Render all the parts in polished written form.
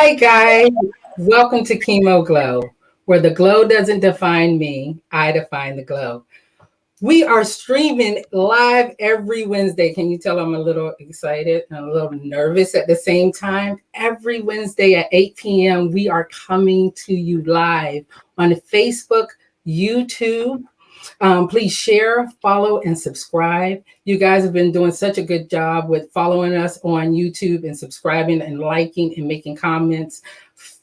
right, guys. Welcome to Chemo Glow, where the glow doesn't define me, I define the glow. We are streaming live every Wednesday. Can you tell I'm a little excited and a little nervous at the same time? Every Wednesday at 8 p.m., we are coming to you live on Facebook, YouTube. Please share, follow, and subscribe. You guys have been doing such a good job with following us on YouTube and subscribing and liking and making comments.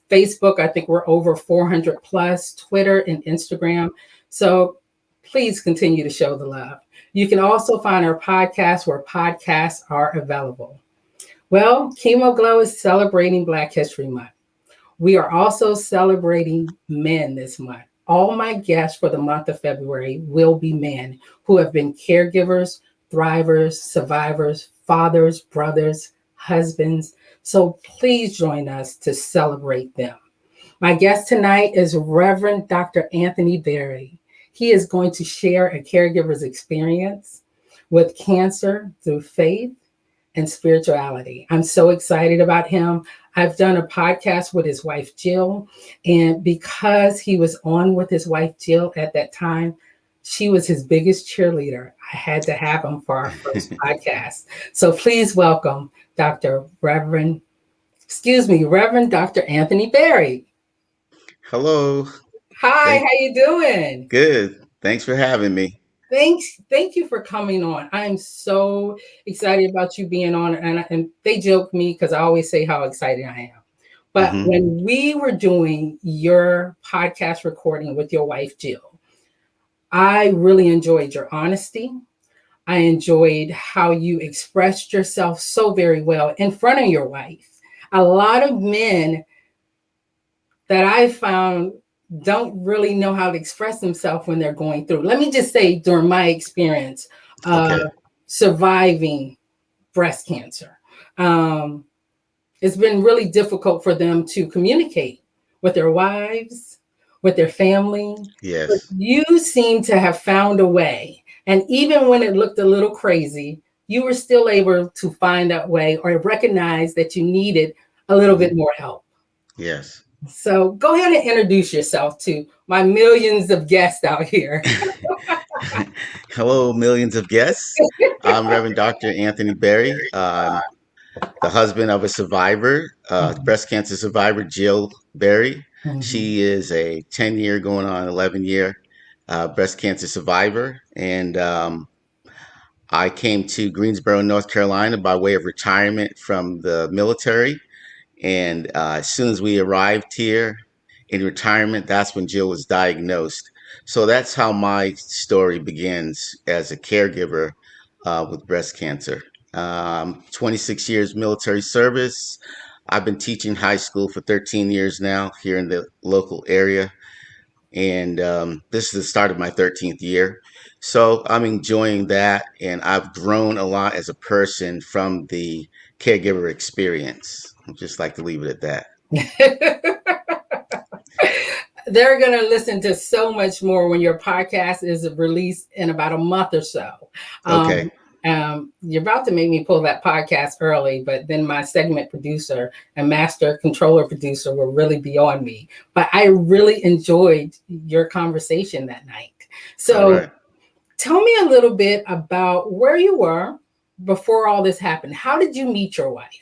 Facebook, I think we're over 400 plus, Twitter and Instagram. So please continue to show the love. You can also find our podcast where podcasts are available. Well, Chemo Glow is celebrating Black History Month. We are also celebrating men this month. All my guests for the month of February will be men who have been caregivers, thrivers, survivors, fathers, brothers, husbands. So please join us to celebrate them. My guest tonight is Reverend Dr. Anthony Berry. He is going to share a caregiver's experience with cancer through faith and spirituality. I'm so excited about him. I've done a podcast with his wife, Jill, and because he was on with his wife, Jill, at that time, she was his biggest cheerleader. I had to have him for our first podcast. So please welcome Reverend Dr. Anthony Berry. Hello. Hi, how you doing? Good. Thanks for having me. Thank you for coming on. I'm so excited about you being on, and they joke me because I always say how excited I am. But when we were doing your podcast recording with your wife, Jill, I really enjoyed your honesty. I enjoyed how you expressed yourself so very well in front of your wife. A lot of men that I found don't really know how to express themselves when they're going through. Let me just say, during my experience, surviving breast cancer, it's been really difficult for them to communicate with their wives, with their family. Yes. But you seem to have found a way. And even when it looked a little crazy, you were still able to find that way or recognize that you needed a little bit more help. Yes. So go ahead and introduce yourself to my millions of guests out here. Hello, millions of guests. I'm Reverend Dr. Anthony Berry. I'm the husband of a survivor, breast cancer survivor, Jill Berry. She is a 10-year going on 11-year breast cancer survivor. And I came to Greensboro, North Carolina by way of retirement from the military. And as soon as we arrived here in retirement, that's when Jill was diagnosed. So that's how my story begins as a caregiver with breast cancer. 26 years military service. I've been teaching high school for 13 years now here in the local area. And this is the start of my 13th year. So I'm enjoying that. And I've grown a lot as a person from the caregiver experience. I'd just like to leave it at that. They're going to listen to so much more when your podcast is released in about a month or so. Okay. You're about to make me pull that podcast early, but then my segment producer and master controller producer will really be on me. But I really enjoyed your conversation that night. So tell me a little bit about where you were before all this happened. How did you meet your wife?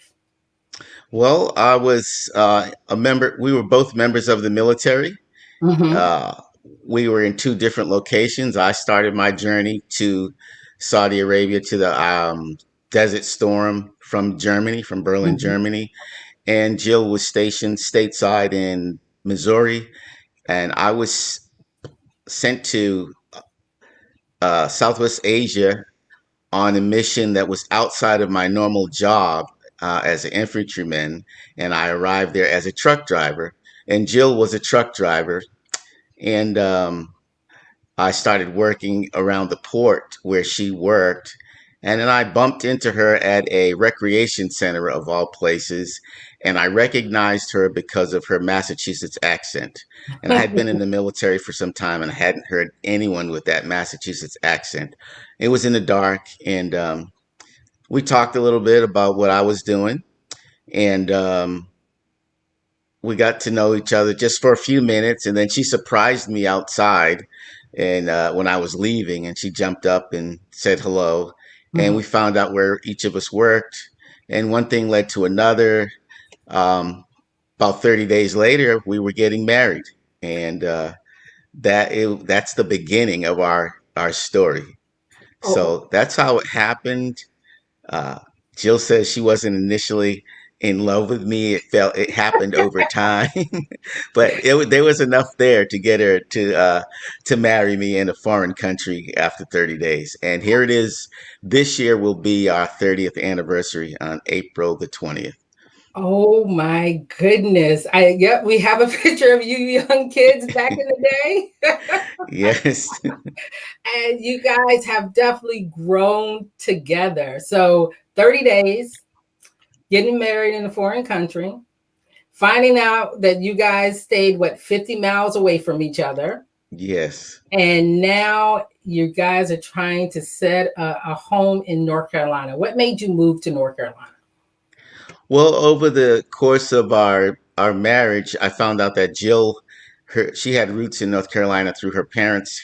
Well, I was a member. We were both members of the military. We were in two different locations. I started my journey to Saudi Arabia to the Desert Storm from Germany, from Berlin, Germany. And Jill was stationed stateside in Missouri. And I was sent to Southwest Asia on a mission that was outside of my normal job as an infantryman. And I arrived there as a truck driver. And Jill was a truck driver. And I started working around the port where she worked. And then I bumped into her at a recreation center of all places. And I recognized her because of her Massachusetts accent. And I had been in the military for some time and I hadn't heard anyone with that Massachusetts accent. It was in the dark. And we talked a little bit about what I was doing. And we got to know each other just for a few minutes, and then she surprised me outside, and when I was leaving, and she jumped up and said hello, and Mhm. we found out where each of us worked, and one thing led to another. About 30 days later, we were getting married, and that's the beginning of our story. Oh, So that's how it happened. Uh, Jill says she wasn't initially in love with me. It happened over time, but there was enough there to get her to marry me in a foreign country after 30 days. And here it is. This year will be our 30th anniversary on April the 20th. oh my goodness. Yep, we have a picture of you young kids back in the day. Yes, And you guys have definitely grown together. So 30 days, getting married in a foreign country, finding out that you guys stayed, what, 50 miles away from each other. yes. And now you guys are trying to set a home in North Carolina. What made you move to North Carolina? Well, over the course of our marriage, I found out that Jill, she had roots in North Carolina through her parents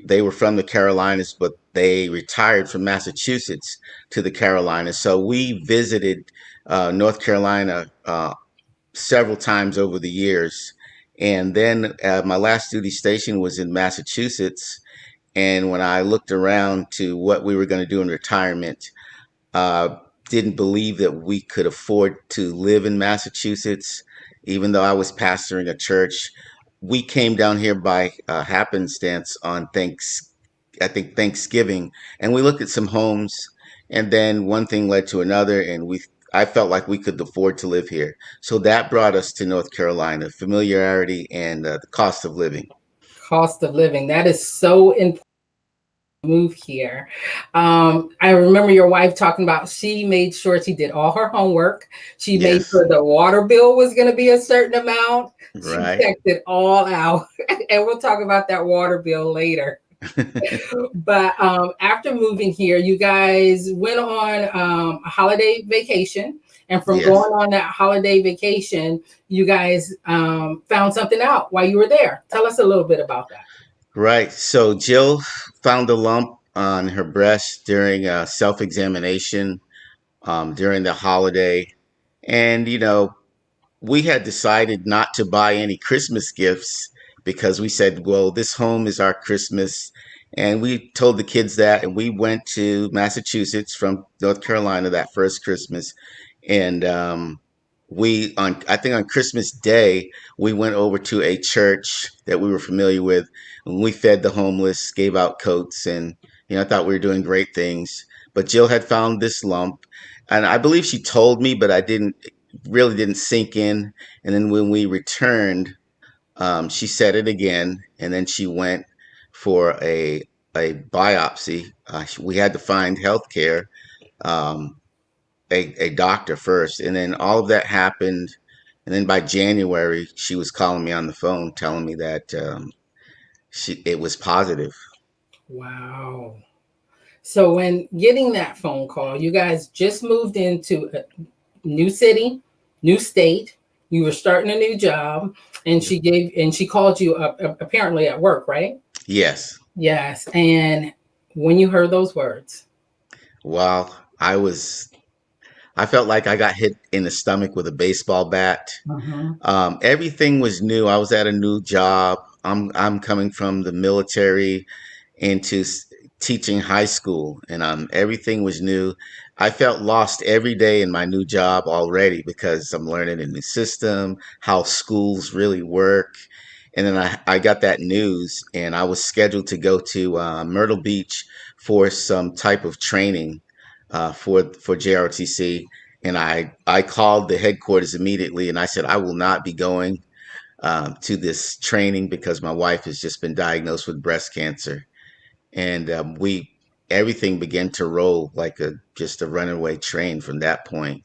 they were from the Carolinas, but they retired from Massachusetts to the Carolinas. So we visited North Carolina several times over the years. And then my last duty station was in Massachusetts. And when I looked around to what we were going to do in retirement, uh, didn't believe that we could afford to live in Massachusetts, even though I was pastoring a church. We came down here by happenstance on I think Thanksgiving, and we looked at some homes, and then one thing led to another, and I felt like we could afford to live here. So that brought us to North Carolina, familiarity and the cost of living. Cost of living. That is so important. Move here. I remember your wife talking about she made sure she did all her homework. She made Yes, sure the water bill was going to be a certain amount. She right. checked it all out. And we'll talk about that water bill later. But after moving here, you guys went on a holiday vacation. And from Yes. going on that holiday vacation, you guys found something out while you were there. Tell us a little bit about that. Right. So Jill found a lump on her breast during a self-examination during the holiday. And, we had decided not to buy any Christmas gifts because we said, well, this home is our Christmas. And we told the kids that, and we went to Massachusetts from North Carolina that first Christmas. And I think on Christmas Day, we went over to a church that we were familiar with, and we fed the homeless, gave out coats, and I thought we were doing great things. But Jill had found this lump, and I believe she told me, but I didn't really didn't sink in. And then when we returned, she said it again, and then she went for a biopsy. We had to find healthcare. Um, a doctor first, and then all of that happened, and then by January she was calling me on the phone telling me that it was positive. Wow. So when getting that phone call, you guys just moved into a new city, new state. You were starting a new job, and Yep. she called you up apparently at work, right? Yes. Yes. And when you heard those words, Well, I felt like I got hit in the stomach with a baseball bat. uh-huh. Everything was new. I was at a new job. I'm coming from the military into teaching high school, and everything was new. I felt lost every day in my new job already because I'm learning a new system, how schools really work. And then I got that news, and I was scheduled to go to Myrtle Beach for some type of training for JRTC. And I called the headquarters immediately, and I said I will not be going to this training because my wife has just been diagnosed with breast cancer, and we everything began to roll like a just a runaway train from that point.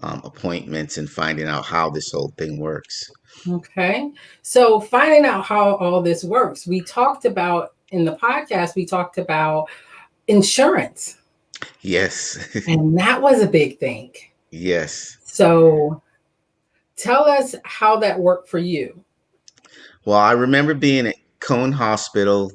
Appointments and finding out how this whole thing works. Okay. So finding out how all this works, we talked about in the podcast, we talked about insurance, Yes. and that was a big thing. Yes. So Tell us how that worked for you. Well, I remember being at Cone Hospital,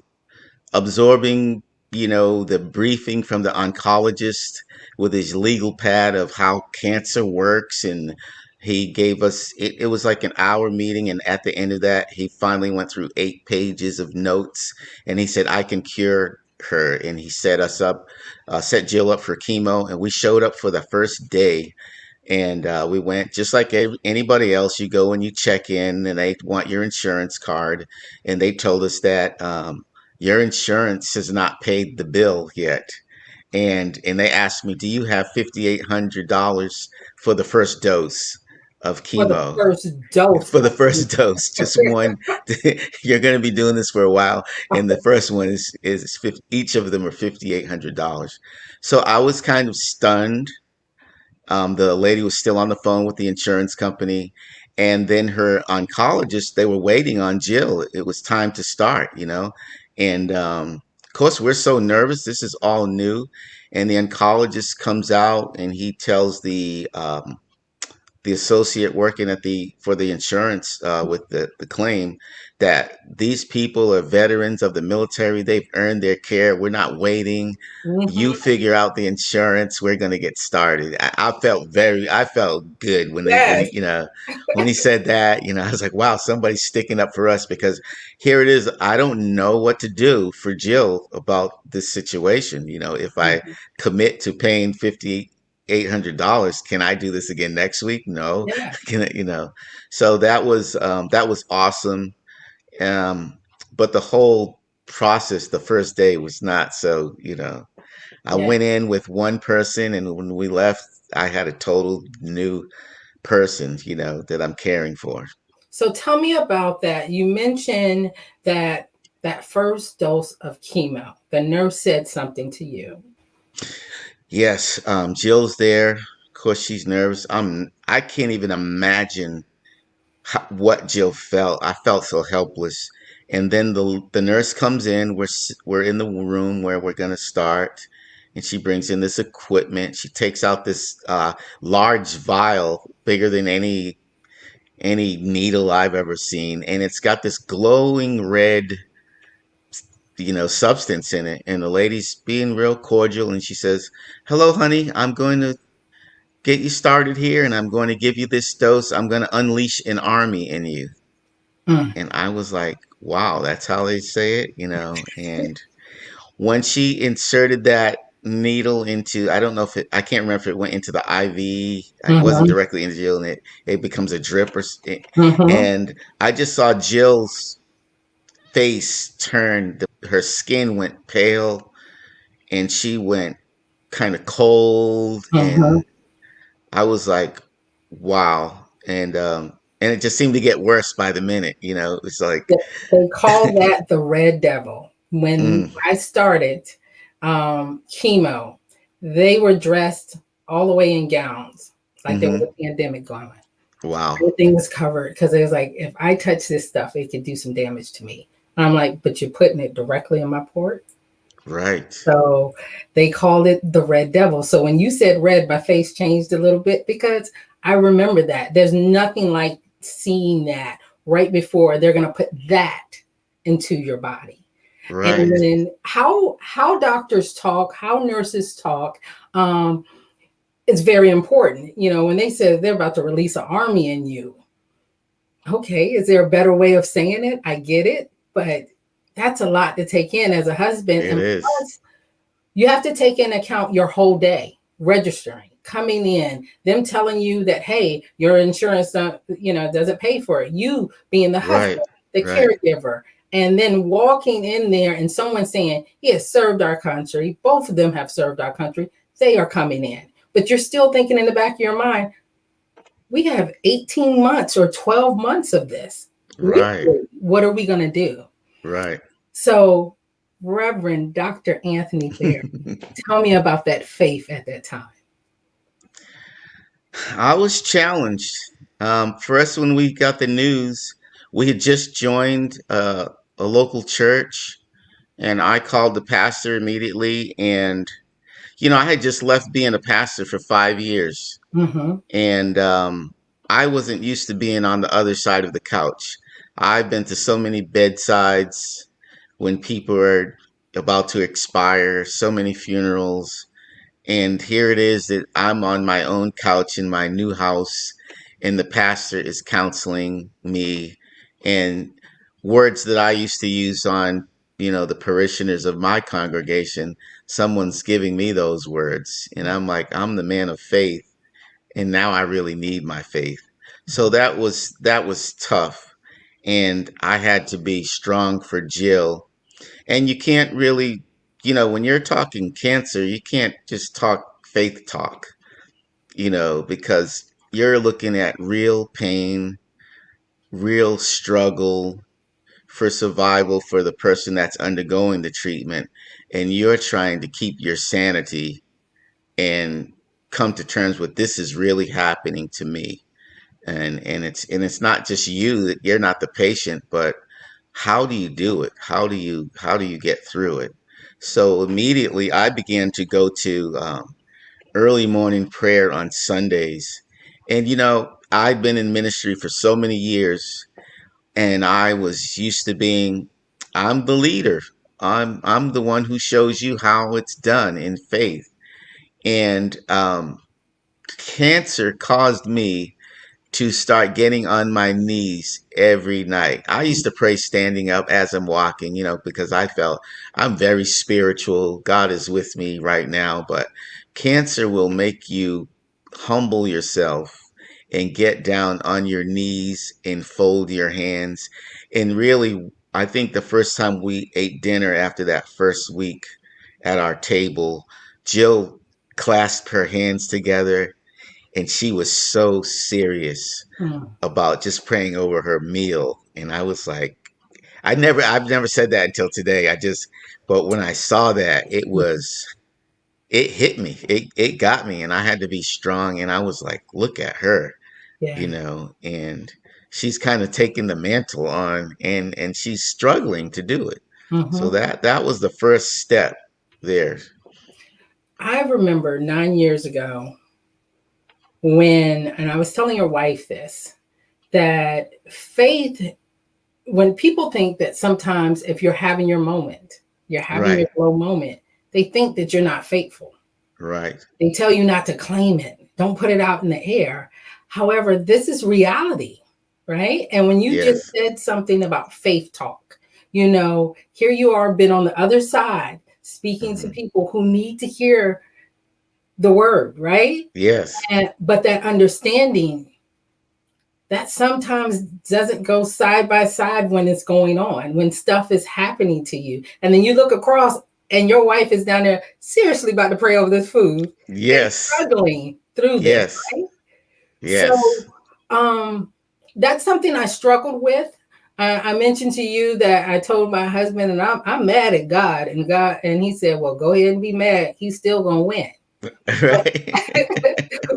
absorbing, the briefing from the oncologist with his legal pad of how cancer works. And he gave us, it was like an hour meeting. And at the end of that, he finally went through 8 pages of notes and he said, I can cure her. And he set us up, set Jill up for chemo. And we showed up for the first day. And we went just like anybody else. You go and you check in, and they want your insurance card. And they told us that your insurance has not paid the bill yet. And they asked me, "Do you have $5,800 for the first dose of For the chemo?" first dose For the of first dose, just one. You're going to be doing this for a while, and the first one is 50, each of them are $5,800. So I was kind of stunned. The lady was still on the phone with the insurance company. And then her oncologist, they were waiting on Jill. It was time to start. And of course, we're so nervous. This is all new. And the oncologist comes out and he tells the associate working at the for the insurance with the claim that these people are veterans of the military. They've earned their care. We're not waiting. You Mhm. figure out the insurance. We're going to get started. I felt good when Yes. when he said that. I was like, wow, somebody's sticking up for us because here it is. I don't know what to do for Jill about this situation. If I Mhm. commit to paying $5,800, can I do this again next week? No. Yeah. Can I? So that was awesome. um but the whole process, the first day, was not so. I Yeah. went in with one person, and when we left, I had a total new person, that I'm caring for. So tell me about that. You mentioned that that first dose of chemo, the nurse said something to you. Yes, Jill's there. Of course, she's nervous. I can't even imagine what Jill felt. I felt so helpless. And then the nurse comes in. We're in the room where we're gonna start, and she brings in this equipment. She takes out this large vial, bigger than any needle I've ever seen, and it's got this glowing red, substance in it. And the lady's being real cordial, and she says, "Hello, honey. I'm going to get you started here, and I'm going to give you this dose. I'm going to unleash an army in you." Mm. And I was like, wow, that's how they say it. And when she inserted that needle into, I don't know if I can't remember if it went into the IV. It wasn't Mhm. directly into Jill, and it becomes a drip. Mhm. And I just saw Jill's face turn, her skin went pale, and she went kind of cold. Mhm. And I was like, wow. And it just seemed to get worse by the minute. It's like, They call that the red devil. When mm, I started chemo, they were dressed all the way in gowns, like there was hmm a pandemic going on. wow. Everything was covered because it was like, if I touch this stuff, it could do some damage to me. And I'm like, but you're putting it directly in my port. Right. So they called it the red devil. So when you said red, my face changed a little bit because I remember that. There's nothing like seeing that right before they're going to put that into your body. And Right. then how doctors talk, how nurses talk, um, is very important. When they say they're about to release an army in you, okay, is there a better way of saying it? I get it, but that's a lot to take in as a husband. It And is. plus, you have to take into account your whole day, registering, coming in, them telling you that, hey, your insurance doesn't pay for it. You being the Right. husband, the Right. caregiver, and then walking in there and someone saying, he has served our country. Both of them have served our country. They are coming in. But you're still thinking in the back of your mind, we have 18 months or 12 months of this. Really? Right. What are we going to do? Right. So, Reverend Dr. Anthony Bear, tell me about that faith at that time. I was challenged. For us, when we got the news, we had just joined a local church, and I called the pastor immediately. And, I had just left being a pastor for 5 years. Mm-hmm. And I wasn't used to being on the other side of the couch. I've been to so many bedsides when people are about to expire, so many funerals, and here it is that I'm on my own couch in my new house, and the pastor is counseling me, and words that I used to use on, the parishioners of my congregation, someone's giving me those words. And I'm like, I'm the man of faith, and now I really need my faith. So that was tough. And I had to be strong for Jill. And you can't really, when you're talking cancer, you can't just talk faith talk, because you're looking at real pain, real struggle for survival for the person that's undergoing the treatment. And you're trying to keep your sanity and come to terms with, this is really happening to me. And it's not just you, that you're not the patient, but how do you do it? How do you get through it? So immediately I began to go to early morning prayer on Sundays. And I've been in ministry for so many years, and I was used to being, I'm the leader. I'm the one who shows you how it's done in faith. And cancer caused me to start getting on my knees every night. I used to pray standing up as I'm walking, because I felt I'm very spiritual. God is with me right now. But cancer will make you humble yourself and get down on your knees and fold your hands. And really, I think the first time we ate dinner after that first week at our table, Jill clasped her hands together, and she was so serious Mm. about just praying over her meal. And I was like, I've never said that until today. But when I saw that, it hit me. It got me, and I had to be strong. And I was like, look at her, Yeah. and she's kind of taking the mantle on, and she's struggling to do it. So Hmm. that was the first step there. I remember 9 years ago when, and I was telling your wife this, that faith, when people think that sometimes if you're having your moment, you're having your Right, glow moment, they think that you're not faithful. right. They tell you not to claim it, don't put it out in the air. However, this is reality, right? And when you just Yes, said something about faith talk, here you are, been on the other side, speaking to hmm, people who need to hear the word, right? yes, But that understanding that sometimes doesn't go side by side when it's going on, when stuff is happening to you. And then you look across and your wife is down there seriously about to pray over this food and yes, struggling through this, yes, right? yes. So that's something I struggled with. I mentioned to you that I told my husband, and I'm mad at God, and he said, "Well, go ahead and be mad. He's still gonna win." But Right.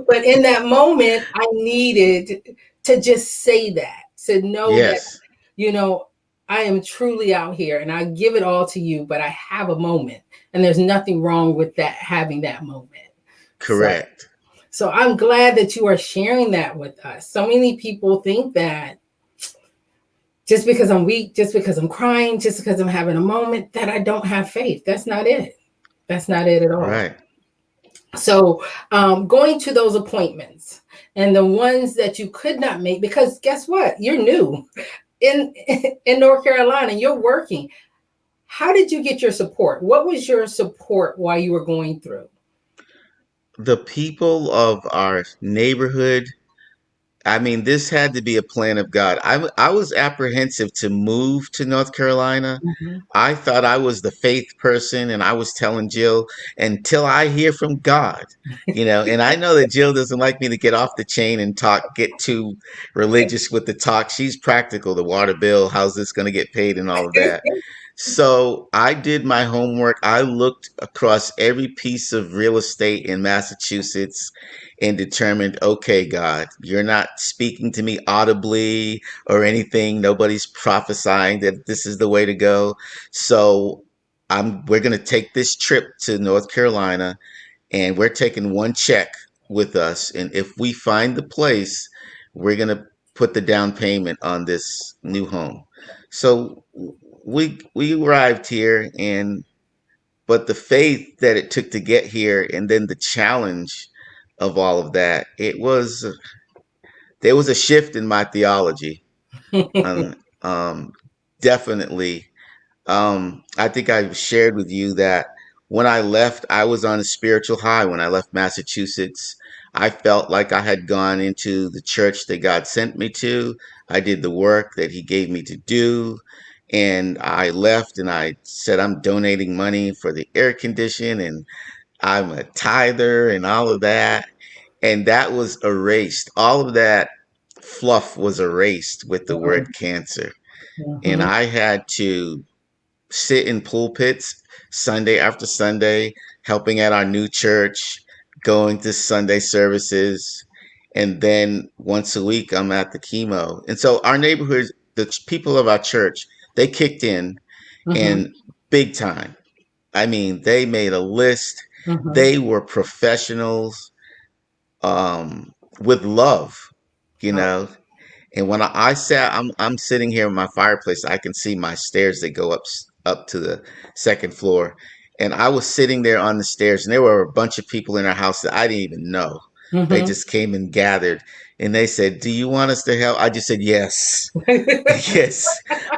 but in that moment, I needed to just say that, to know that, Yes, you know, I am truly out here and I give it all to you, but I have a moment and there's nothing wrong with that, having that moment. So, correct. so I'm glad that you are sharing that with us. So many people think that just because I'm weak, just because I'm crying, just because I'm having a moment, that I don't have faith. That's not it. That's not it at all. Right. So, going to those appointments and the ones that you could not make, because guess what? You're new in in North Carolina. You're working. How did you get your support? What was your support while you were going through? The people of our neighborhood, I mean, this had to be a plan of God. I was apprehensive to move to North Carolina. Mhm. I thought I was the faith person, and I was telling Jill, until I hear from God, and I know that Jill doesn't like me to get off the chain and get too religious with the talk. She's practical, the water bill, how's this going to get paid, and all of that. So I did my homework. I looked across every piece of real estate in Massachusetts and determined, okay, God, you're not speaking to me audibly or anything. Nobody's prophesying that this is the way to go. So we're going to take this trip to North Carolina, and we're taking one check with us. And if we find the place, we're going to put the down payment on this new home. So we arrived here, and but the faith that it took to get here, and then the challenge of all of that, it was there was a shift in my theology. And definitely, I think I shared with you that when I left, I was on a spiritual high. When I left Massachusetts, I felt like I had gone into the church that God sent me to. I did the work that He gave me to do. And I left and I said, I'm donating money for the air condition and I'm a tither and all of that. And that was erased. All of that fluff was erased with the word cancer. And Mhm. I had to sit in pulpits Sunday after Sunday, helping at our new church, going to Sunday services. And then once a week, I'm at the chemo. And so our neighborhood, the people of our church, they kicked in Mhm. and big time. I mean, they made a list. Mhm. They were professionals with love, you Oh, know. And when I sat, I'm sitting here in my fireplace. I can see my stairs that go up to the second floor, and I was sitting there on the stairs, and there were a bunch of people in our house that I didn't even know. They mhm. just came and gathered, and they said, "Do you want us to help?" I just said, "Yes, yes."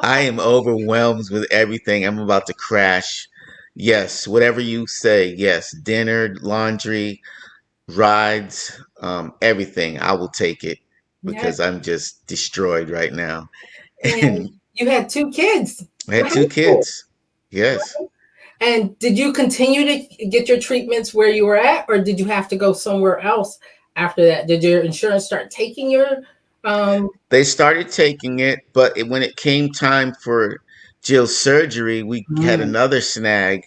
I am overwhelmed with everything. I'm about to crash. Yes, whatever you say. Yes, dinner, laundry, rides, everything. I will take it Yeah. because I'm just destroyed right now. And And you had two kids I in had two high school. kids. Yes. And did you continue to get your treatments where you were at, or did you have to go somewhere else after that? Did your insurance start taking your um They started taking it, but when it came time for Jill's surgery, we had mm, another snag.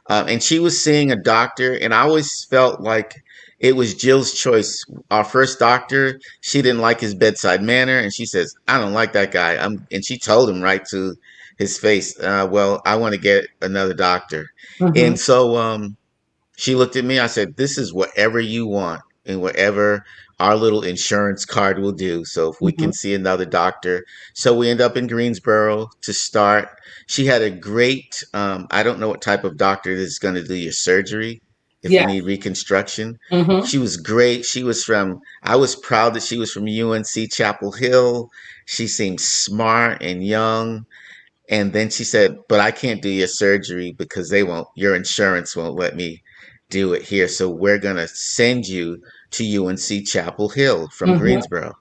And she was seeing a doctor, and I always felt like it was Jill's choice. Our first doctor, she didn't like his bedside manner, and she says, "I don't like that guy." And she told him right to his face, "Well, I want to get another doctor." mhm, And so she looked at me. I said, "This is whatever you want and whatever our little insurance card will do. So if we mhm. can see another doctor." So we end up in Greensboro to start. She had a great, I don't know what type of doctor is going to do your surgery if you Yeah. need reconstruction. Mhm. She was great. I was proud that she was from UNC Chapel Hill. She seemed smart and young. And then she said, "But I can't do your surgery because your insurance won't let me do it here. So we're going to send you to UNC Chapel Hill from Mhm. Greensboro."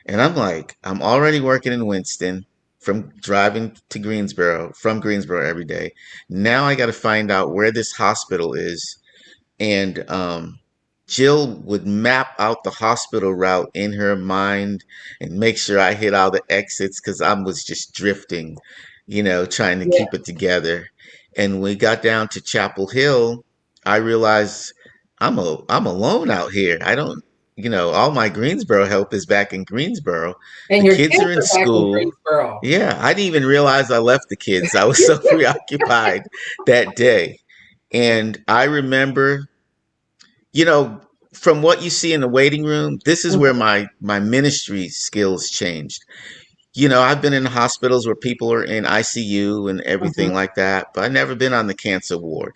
And I'm like, I'm already working in Winston from driving to Greensboro, from Greensboro every day. Now I got to find out where this hospital is, and Jill would map out the hospital route in her mind and make sure I hit all the exits because I was just drifting, trying to Yeah. keep it together. And when we got down to Chapel Hill, I realized I'm alone out here. I don't, all my Greensboro help is back in Greensboro. And The your kids kids are in are back in school. Greensboro. Yeah, I didn't even realize I left the kids. I was so preoccupied that day. And I remember, you know, from what you see in the waiting room, this is where Mhm. my ministry skills changed. I've been in hospitals where people are in ICU and Mhm. everything like that, but I've never been on the cancer ward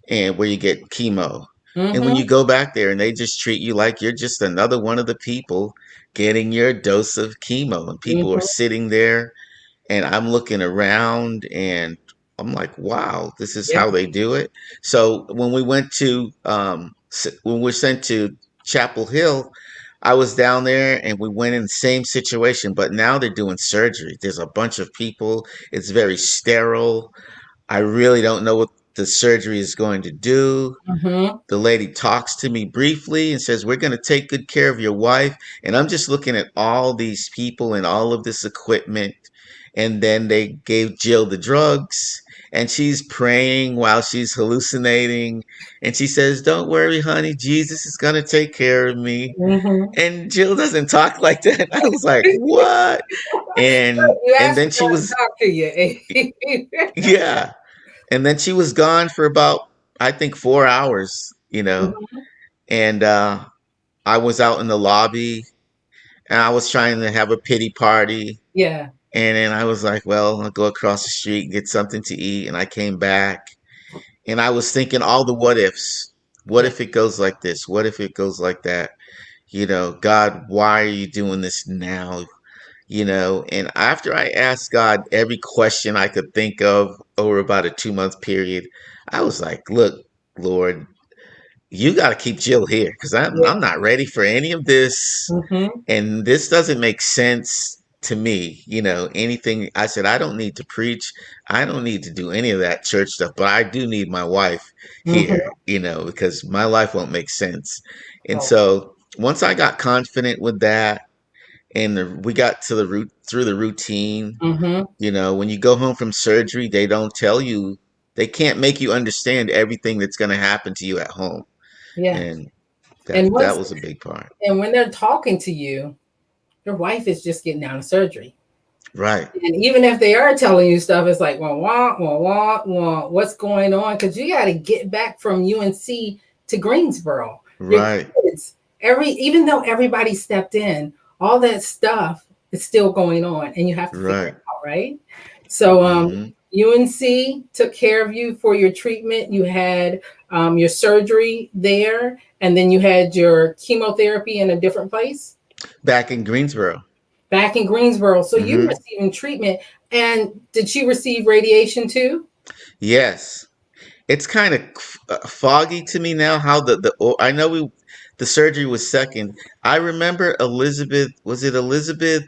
and where you get chemo. And when Mhm. you go back there and they just treat you like you're just another one of the people getting your dose of chemo, and people are Mhm. sitting there, and I'm looking around and I'm like, wow, this is Yeah. how they do it. So when we were sent to Chapel Hill, I was down there and we went in the same situation, but now they're doing surgery. There's a bunch of people. It's very sterile. I really don't know what the surgery is going to do. Mhm. The lady talks to me briefly and says, "We're going to take good care of your wife." And I'm just looking at all these people and all of this equipment. And then they gave Jill the drugs, and she's praying while she's hallucinating. And she says, "Don't worry, honey, Jesus is going to take care of me." Mhm. And Jill doesn't talk like that. I was like, "What?" And You and asked then for she God to was talk to you. yeah. And then she was gone for about, I think, 4 hours. Mhm. And I was out in the lobby and I was trying to have a pity party. Yeah. And then I was like, well, I'll go across the street and get something to eat. And I came back and I was thinking all the what ifs. What Yeah. if it goes like this? What if it goes like that? God, why are you doing this now? And after I asked God every question I could think of over about a 2 month period, I was like, look, Lord, you got to keep Jill here because I'm Yeah. not ready for any of this, Mm-hmm. and this doesn't make sense to me. Anything I said, I don't need to preach, I don't need to do any of that church stuff, but I do need my wife Mm-hmm. here, because my life won't make sense. And Oh. so once I got confident with that, and we got to the root through the routine. Mm-hmm. When you go home from surgery, they don't tell you, they can't make you understand everything that's going to happen to you at home, Yeah. and And that once was a big part. and when they're talking to you, your wife is just getting out of surgery. Right, And even if they are telling you stuff, it's like, wah, wah, wah, wah, wah, what's going on? Because you got to get back from UNC to Greensboro. Your right, kids, even though everybody stepped in, all that stuff is still going on, and you have to figure right. it out, right? So, Hmm. UNC took care of you for your treatment. You had your surgery there, and then you had your chemotherapy in a different place Back in Greensboro. back in Greensboro. So you Hmm. receiving treatment. And did she receive radiation too? Yes, it's kind of foggy to me now how I know the surgery was second. I remember Elizabeth, was it Elizabeth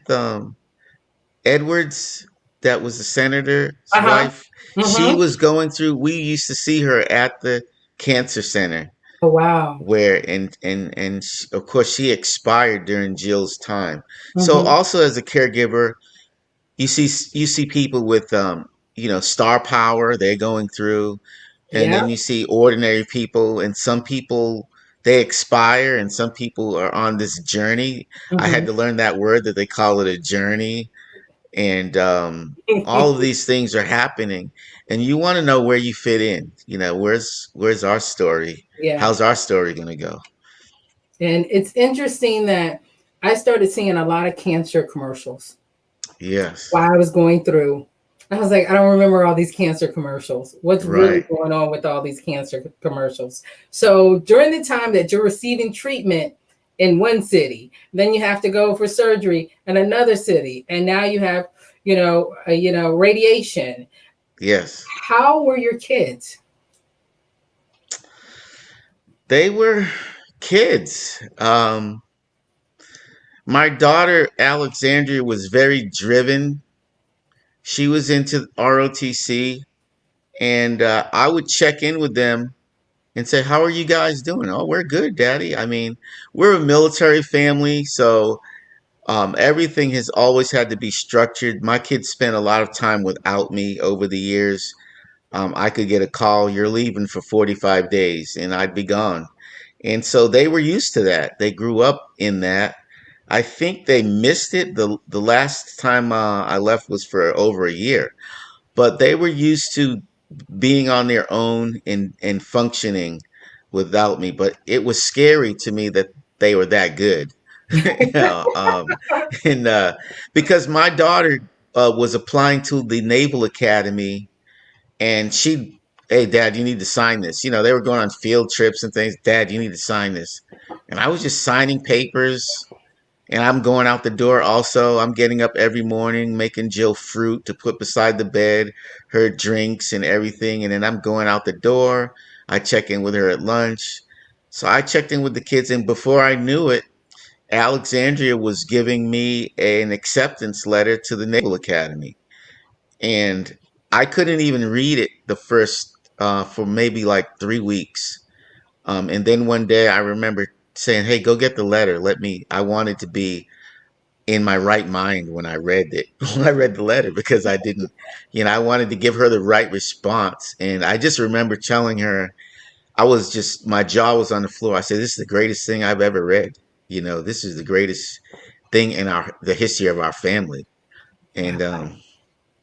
Edwards, that was the senator's Uh-huh. wife? She Mm-hmm. was going through, we used to see her at the cancer center, Oh, wow. where of course she expired during Jill's time. So Mm-hmm. also as a caregiver, you see people with star power, they're going through, and Yeah. then you see ordinary people, and some people, they expire, and some people are on this journey. I had Mm-hmm. to learn that word, that they call it a journey. And all of these things are happening, and you want to know where you fit in. Where's our story? Yeah. How's our story going to go? And it's interesting that I started seeing a lot of cancer commercials Yes. while I was going through. I was like, I don't remember all these cancer commercials. What's really Right. going on with all these cancer commercials? So during the time that you're receiving treatment in one city, then you have to go for surgery in another city, and now you have, radiation. Yes. How were your kids? They were kids. My daughter Alexandria was very driven. She was into ROTC, and I would check in with them and say, "How are you guys doing?" "Oh, we're good, Daddy." I mean, we're a military family, so everything has always had to be structured. My kids spent a lot of time without me over the years. I could get a call, "You're leaving for 45 days," and I'd be gone. And so they were used to that. They grew up in that. I think they missed it. The last time I left was for over a year, but they were used to being on their own and functioning without me. But it was scary to me that they were that good. you know, um, and because my daughter was applying to the Naval Academy, and hey, Dad, you need to sign this. They were going on field trips and things. "Dad, you need to sign this." And I was just signing papers, and I'm going out the door also. I'm getting up every morning, making Jill fruit to put beside the bed, her drinks and everything. And then I'm going out the door. I check in with her at lunch. So I checked in with the kids. And before I knew it, Alexandria was giving me an acceptance letter to the Naval Academy. And I couldn't even read it the first, for maybe like 3 weeks. And then one day I remember saying, "Hey, go get the letter. I wanted to be in my right mind when I read it, when I read the letter, because I didn't, I wanted to give her the right response." And I just remember telling her, my jaw was on the floor. I said, "This is the greatest thing I've ever read. This is the greatest thing in the history of our family." And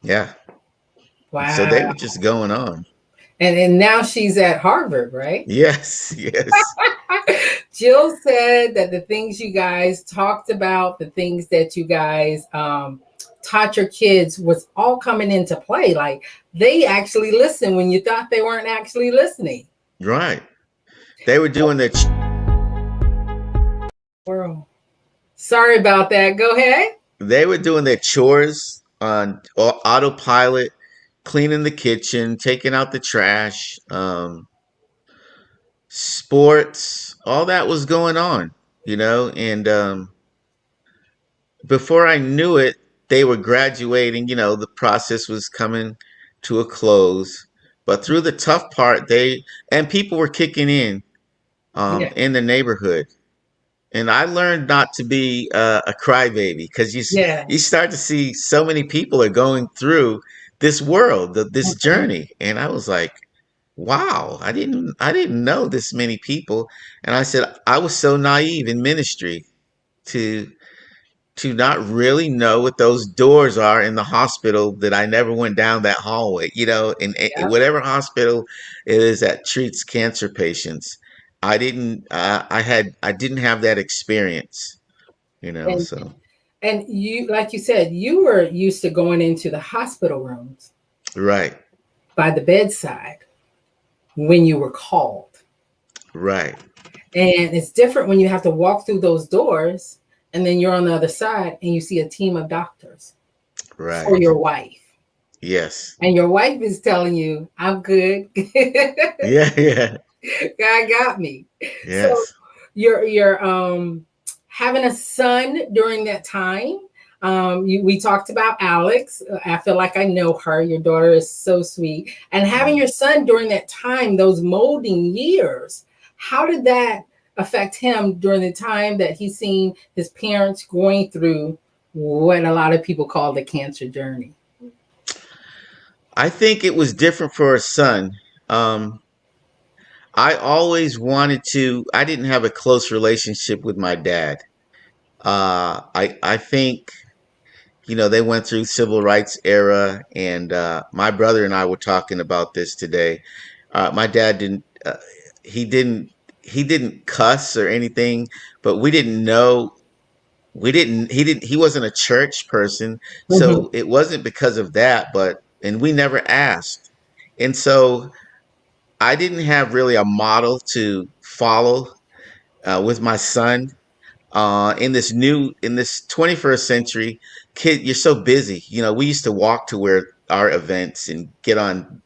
yeah, and so they were Wow. just going on. And now she's at Harvard, right? Yes, yes. Jill said that the things you guys talked about, the things that you guys taught your kids was all coming into play. Like they actually listened when you thought they weren't actually listening. Right. They were doing their World. Sorry about that. Go ahead. they were doing their chores on autopilot, cleaning the kitchen, taking out the trash, sports, all that was going on, and before I knew it, they were graduating. The process was coming to a close. But through the tough part, and people were kicking Yeah. in the neighborhood. And I learned not to be a crybaby because Yeah. you start to see so many people are going through this world, this Mhm. journey, and I was like, wow, I didn't know this many people, and I said I was so naive in ministry to not really know what those doors are in the hospital that I never went down that hallway, in Yeah. whatever hospital it is that treats cancer patients. I didn't have that experience, And so and you, like you said, you were used to going into the hospital rooms right, by the bedside when you were called. right, And it's different when you have to walk through those doors and then you're on the other side and you see a team of doctors for right. your wife. Yes. And your wife is telling you, I'm good. Yeah, yeah. God got me. So Yes. you're having a son during that time. We talked about Alex. I feel like I know her. Your daughter is so sweet. And having Mm. your son during that time, those molding years, how did that affect him during the time that he's seen his parents going through what a lot of people call the cancer journey? I think it was different for a son. Um, I always wanted to. I didn't have a close relationship with my dad. I think they went through civil rights era, and my brother and I were talking about this today. My dad didn't. He didn't. He didn't cuss or anything, but we didn't know. We didn't. He didn't. He wasn't a church person, Mhm. so it wasn't because of that. And we never asked, and so I didn't have really a model to follow with my son in this 21st century. Kid, you're so busy. We used to walk to where our events and get on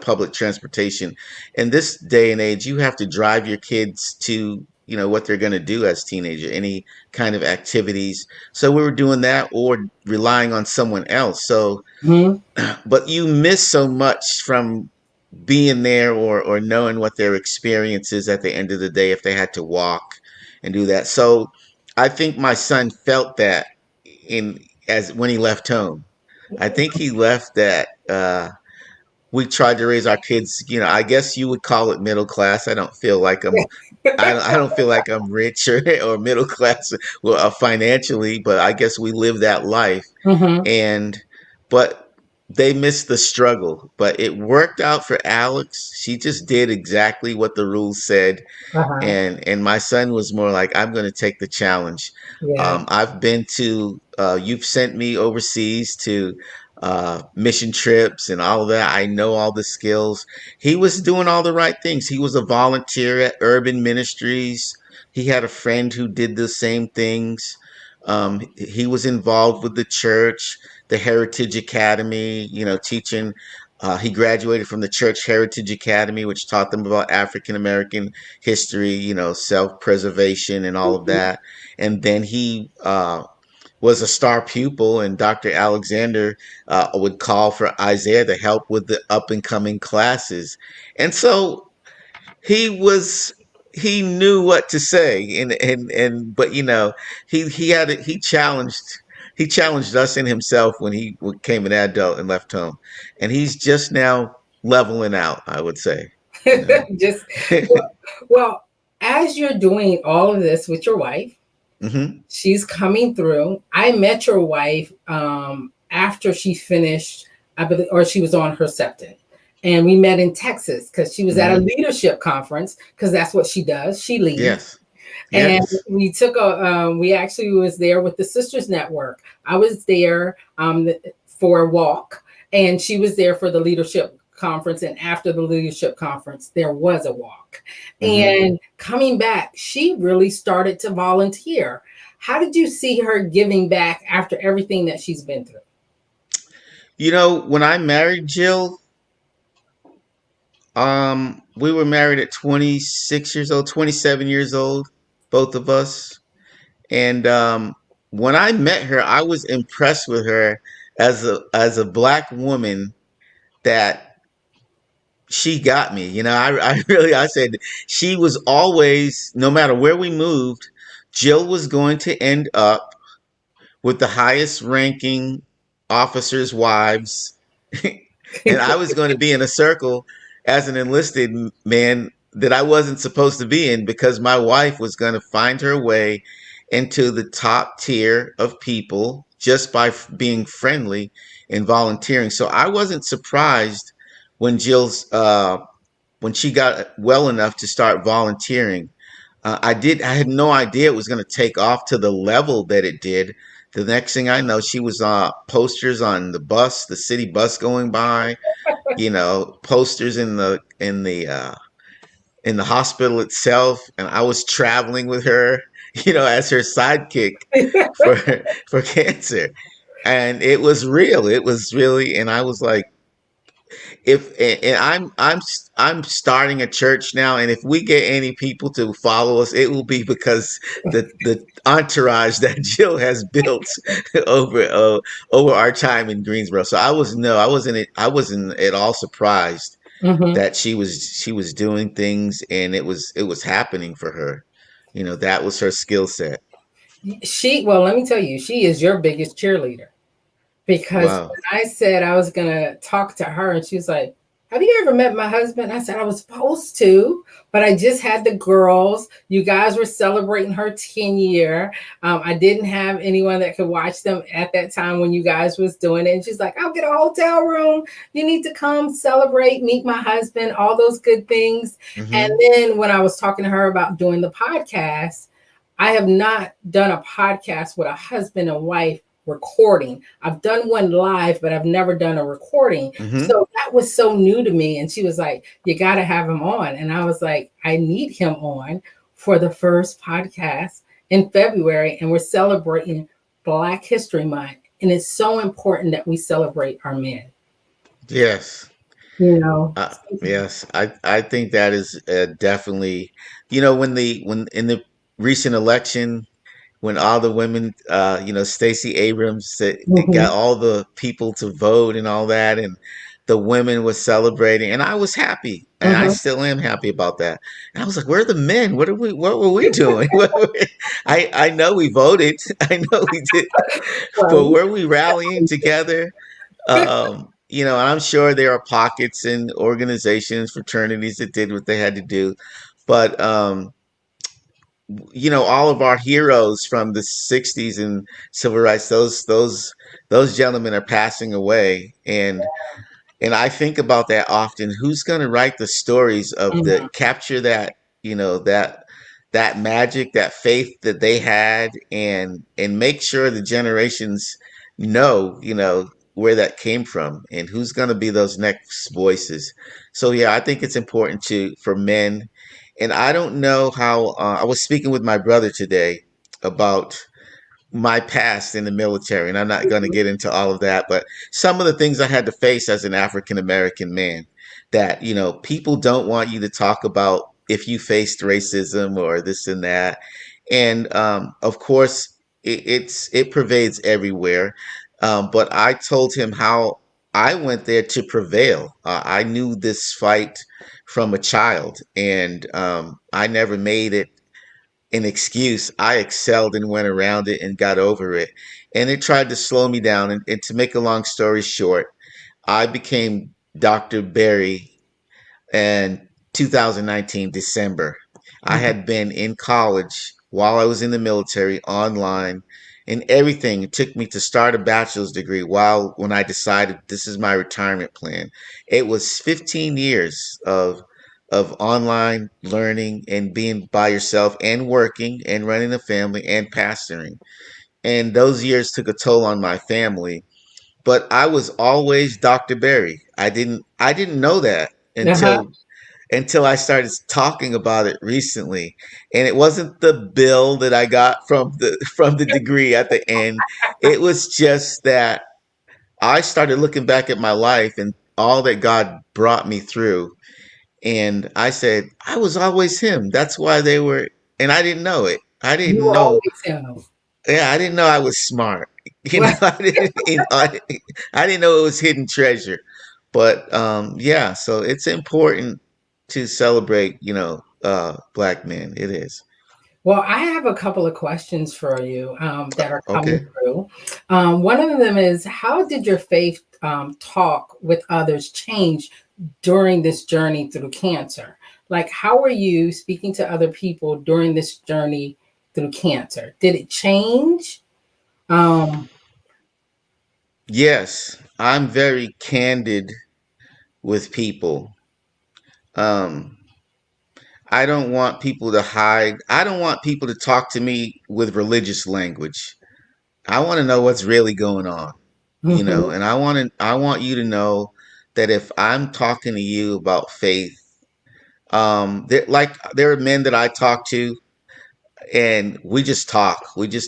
public transportation. In this day and age, you have to drive your kids to what they're going to do as teenager, any kind of activities. So we were doing that or relying on someone else. So Mhm. but you miss so much from being there or knowing what their experience is at the end of the day if they had to walk and do that. So I think my son felt that in as when he left home. I think he left that we tried to raise our kids, I guess you would call it middle class. I don't feel like I'm rich or middle class well, financially, but I guess we live that life. Mhm. And but they missed the struggle. But it worked out for Alex. She just did exactly what the rules said, Uh-huh. and my son was more like, I'm going to take the challenge. Yeah. I've been to you've sent me overseas to mission trips and all of that. I know all the skills. He was doing all the right things. He was a volunteer at Urban Ministries. He had a friend who did the same things. He was involved with the church, the Heritage Academy, teaching. He graduated from the Church Heritage Academy, which taught them about African American history, self preservation and all of Mhm. that. And then he was a star pupil, and Dr. Alexander would call for Isaiah to help with the up and coming classes. And so he was he knew what to say, and but he challenged us and himself when he became an adult and left home, and he's just now leveling out, I would say. you know Just well, as you're doing all of this with your wife, hmm she's coming through. I met your wife after she finished, I believe, or she was on her septum. and we met in Texas because she was at a Hmm. leadership conference because that's what she does. She leads. Yes. And Yes. we took a we actually was there with the Sisters Network. I was there for a walk, and she was there for the leadership conference. And after the leadership conference, there was a walk. Hmm. And coming back, she really started to volunteer. How did you see her giving back after everything that she's been through? When I married Jill, we were married at 26 years old, 27 years old, both of us. And when I met her, I was impressed with her as a black woman that she got me. I really I said she was always, no matter where we moved, Jill was going to end up with the highest ranking officers' wives, and I was going to be in a circle as an enlisted man that I wasn't supposed to be in because my wife was going to find her way into the top tier of people just by being friendly and volunteering. So I wasn't surprised when when she got well enough to start volunteering. I had no idea it was going to take off to the level that it did. The next thing I know, she was posters on the bus, the city bus going by. Posters in the hospital itself, and I was traveling with her. As her sidekick for for cancer, and it was real. It was really, and I was like, if and I'm starting a church now, and if we get any people to follow us, it will be because the entourage that Jill has built over over our time in Greensboro. So I wasn't at all surprised Hmm. that she was doing things, and it was happening for her. That was her skill set. Well, let me tell you, she is your biggest cheerleader. Because Wow. when I said I was going to talk to her, and she was like, "Have you ever met my husband?" I said, "I was supposed to, but I just had the girls. You guys were celebrating her 10-year. I didn't have anyone that could watch them at that time when you guys was doing it." And she's like, "I'll get a hotel room. You need to come celebrate, meet my husband, all those good things." And Hmm. then when I was talking to her about doing the podcast, I have not done a podcast with a husband and wife recording. I've done one live, but I've never done a recording. Hmm. So that was so new to me. And she was like, "You got to have him on." And I was like, "I need him on for the first podcast in February." And we're celebrating Black History Month. And it's so important that we celebrate our men, Yes. you know. Yes, I think that is definitely, when in the recent election, when all the women, Stacey Abrams got Mhm, all the people to vote and all that, and the women was celebrating, and I was happy, and I mhm. still am happy about that. And I was like, "Where are the men? What were we doing?" I know we voted, I know we did, but Right. were we rallying together? And I'm sure there are pockets and organizations, fraternities that did what they had to do, but all of our heroes from the '60s and civil rights, those gentlemen are passing away, and I think about that often. Who's going to write the stories of the Mhm. capture that, that magic, that faith that they had, and make sure the generations know, where that came from, and who's going to be those next voices. So yeah, I think it's important to for men, and I don't know how. I was speaking with my brother today about my past in the military, and I'm not going to get into all of that, but some of the things I had to face as an African American man, that people don't want you to talk about if you faced racism or this and that, and of course it pervades everywhere. But I told him how I went there to prevail. I knew this fight from a child, and I never made it an excuse. I excelled and went around it and got over it. And it tried to slow me down. And to make a long story short, I became Dr. Berry in 2019, December. I Mhm. had been in college while I was in the military online, and everything it took me to start a bachelor's degree. While when I decided this is my retirement plan, it was 15 years of online learning and being by yourself and working and running a family and pastoring. And those years took a toll on my family. But I was always Dr. Berry. I didn't know that Uh-huh. until I started talking about it recently. And it wasn't the bill that I got from the from the degree at the end. It was just that I started looking back at my life and all that God brought me through. And I said, I was always him. That's why they were, and I didn't know it. I You didn't were know. always him. Yeah, I didn't know I was smart. Well, I didn't know it was hidden treasure. But yeah, so it's important to celebrate, black men. It is. well, I have a couple of questions for you that are coming Okay. through. One of them is, how did your faith talk with others change during this journey through cancer? Like, how were you speaking to other people during this journey through cancer? Did it change? Um, Yes, I'm very candid with people. Um, I don't want people to hide. I don't want people to talk to me with religious language. I want to know what's really going on, mhm. and I want you to know that if I'm talking to you about faith, there are men that I talk to and we just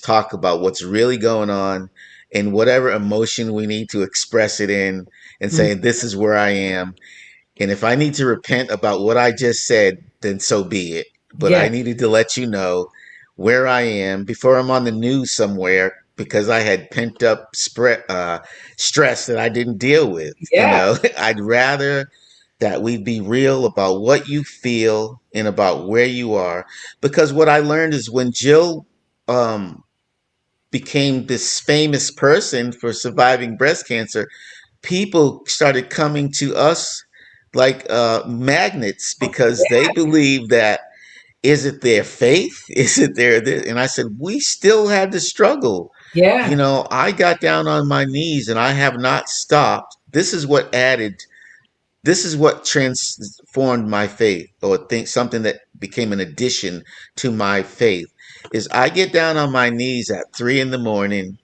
talk about what's really going on and whatever emotion we need to express it in and Mm, saying this is where I am, and if I need to repent about what I just said, then so be it. But yeah, I needed to let you know where I am before I'm on the news somewhere because I had pent up stress that I didn't deal with. yeah, I'd rather that we be real about what you feel and about where you are. Because what I learned is when Jill um, became this famous person for surviving breast cancer, people started coming to us like magnets because they believe that is it their faith? Is it their this? And I said, we still had to struggle. yeah, I got down on my knees and I have not stopped. This is what transformed my faith, or think something that became an addition to my faith, is I get down on my knees at 3 in the morning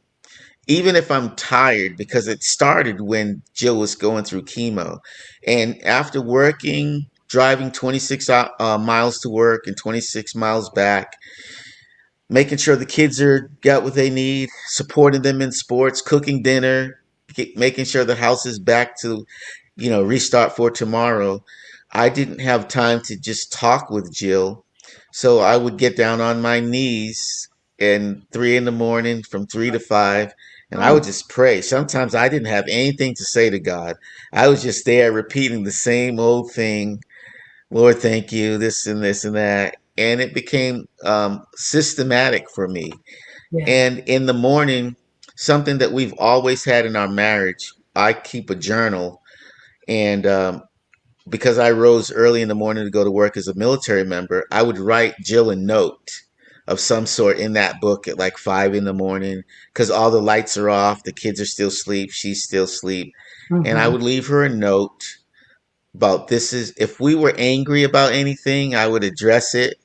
even if I'm tired, because it started when Jill was going through chemo. And after working, driving 26 miles to work and 26 miles back, making sure the kids are got what they need, supporting them in sports, cooking dinner, making sure the house is back to, restart for tomorrow. I didn't have time to just talk with Jill. So I would get down on my knees and 3 in the morning from 3 to 5, and I oh, would just pray. Sometimes I didn't have anything to say to God. I was just there repeating the same old thing. Lord, thank you, this and this and that. And it became systematic for me. yeah, And in the morning, something that we've always had in our marriage, I keep a journal. And because I rose early in the morning to go to work as a military member, I would write Jill a note of some sort in that book at like 5 in the morning because all the lights are off, the kids are still asleep, she's still asleep. And I mhm, would leave her a note about this is if we were angry about anything, I would address it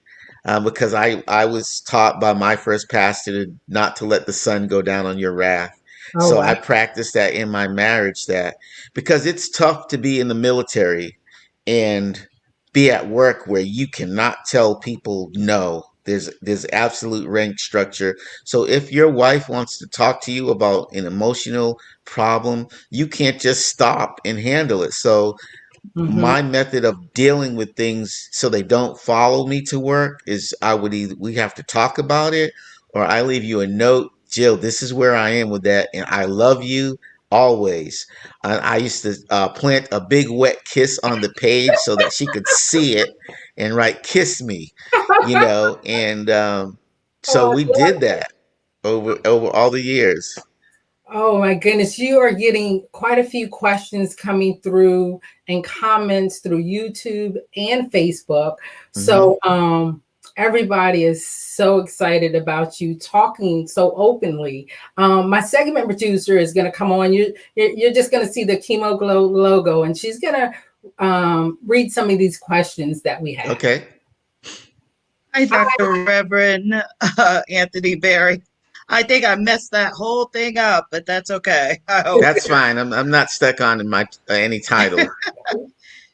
because I was taught by my first pastor not to let the sun go down on your wrath. oh, So wow, I practiced that in my marriage, that because it's tough to be in the military and be at work where you cannot tell people no. There's absolute rank structure. So if your wife wants to talk to you about an emotional problem, you can't just stop and handle it. So mhm, my method of dealing with things so they don't follow me to work is I would either we have to talk about it, or I leave you a note, Jill, this is where I am with that, and I love you always. I used to plant a big wet kiss on the page so that she could see it and write kiss me, and so oh, we did that over all the years. oh my goodness, you are getting quite a few questions coming through and comments through YouTube and Facebook. Hmm. So Everybody is so excited about you talking so openly. My segment producer is going to come on. You're just going to see the Chemo Glow logo, and she's going to read some of these questions that we have. Okay. Hi, Dr. Reverend Anthony Berry. I think I messed that whole thing up, but that's okay. I hope. That's fine. I'm not stuck on my any title.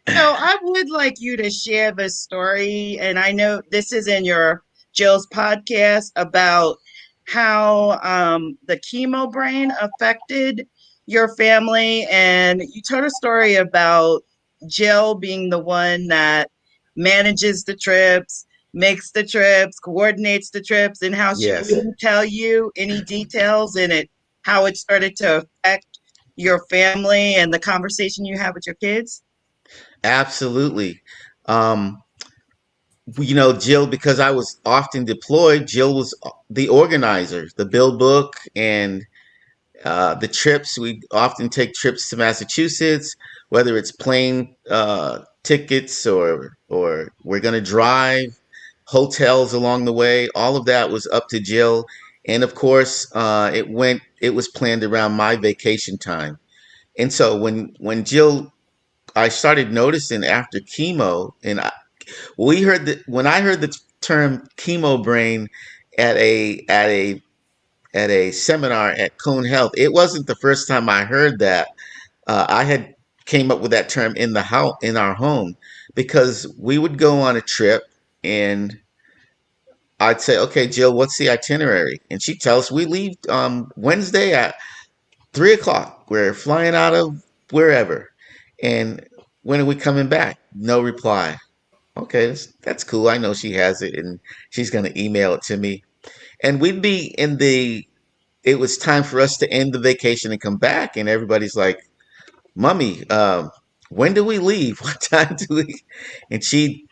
So I would like you to share the story, and I know this is in your Jill's podcast about how the chemo brain affected your family, and you told a story about Jill being the one that manages the trips, makes the trips, coordinates the trips, and how she Yes, wouldn't tell you any details in it, how it started to affect your family and the conversation you have with your kids. absolutely. Um, Jill, because I was often deployed, Jill was the organizer, the bill book, and the trips. We often take trips to Massachusetts, whether it's plane tickets or we're going to drive, hotels along the way. All of that was up to Jill, and of course, It was planned around my vacation time, and so when Jill, I started noticing after chemo, when I heard the term chemo brain at a seminar at Cone Health. It wasn't the first time I heard that. I had came up with that term in the house in our home because we would go on a trip and I'd say, "Okay, Jill, what's the itinerary?" And she'd tell us we leave Wednesday at 3 o'clock. We're flying out of wherever, and when are we coming back? No reply. Okay, that's cool. I know she has it, and she's gonna email it to me. And we'd be in the it was time for us to end the vacation and come back. And everybody's like, "Mummy, when do we leave? What time do we?" And she'd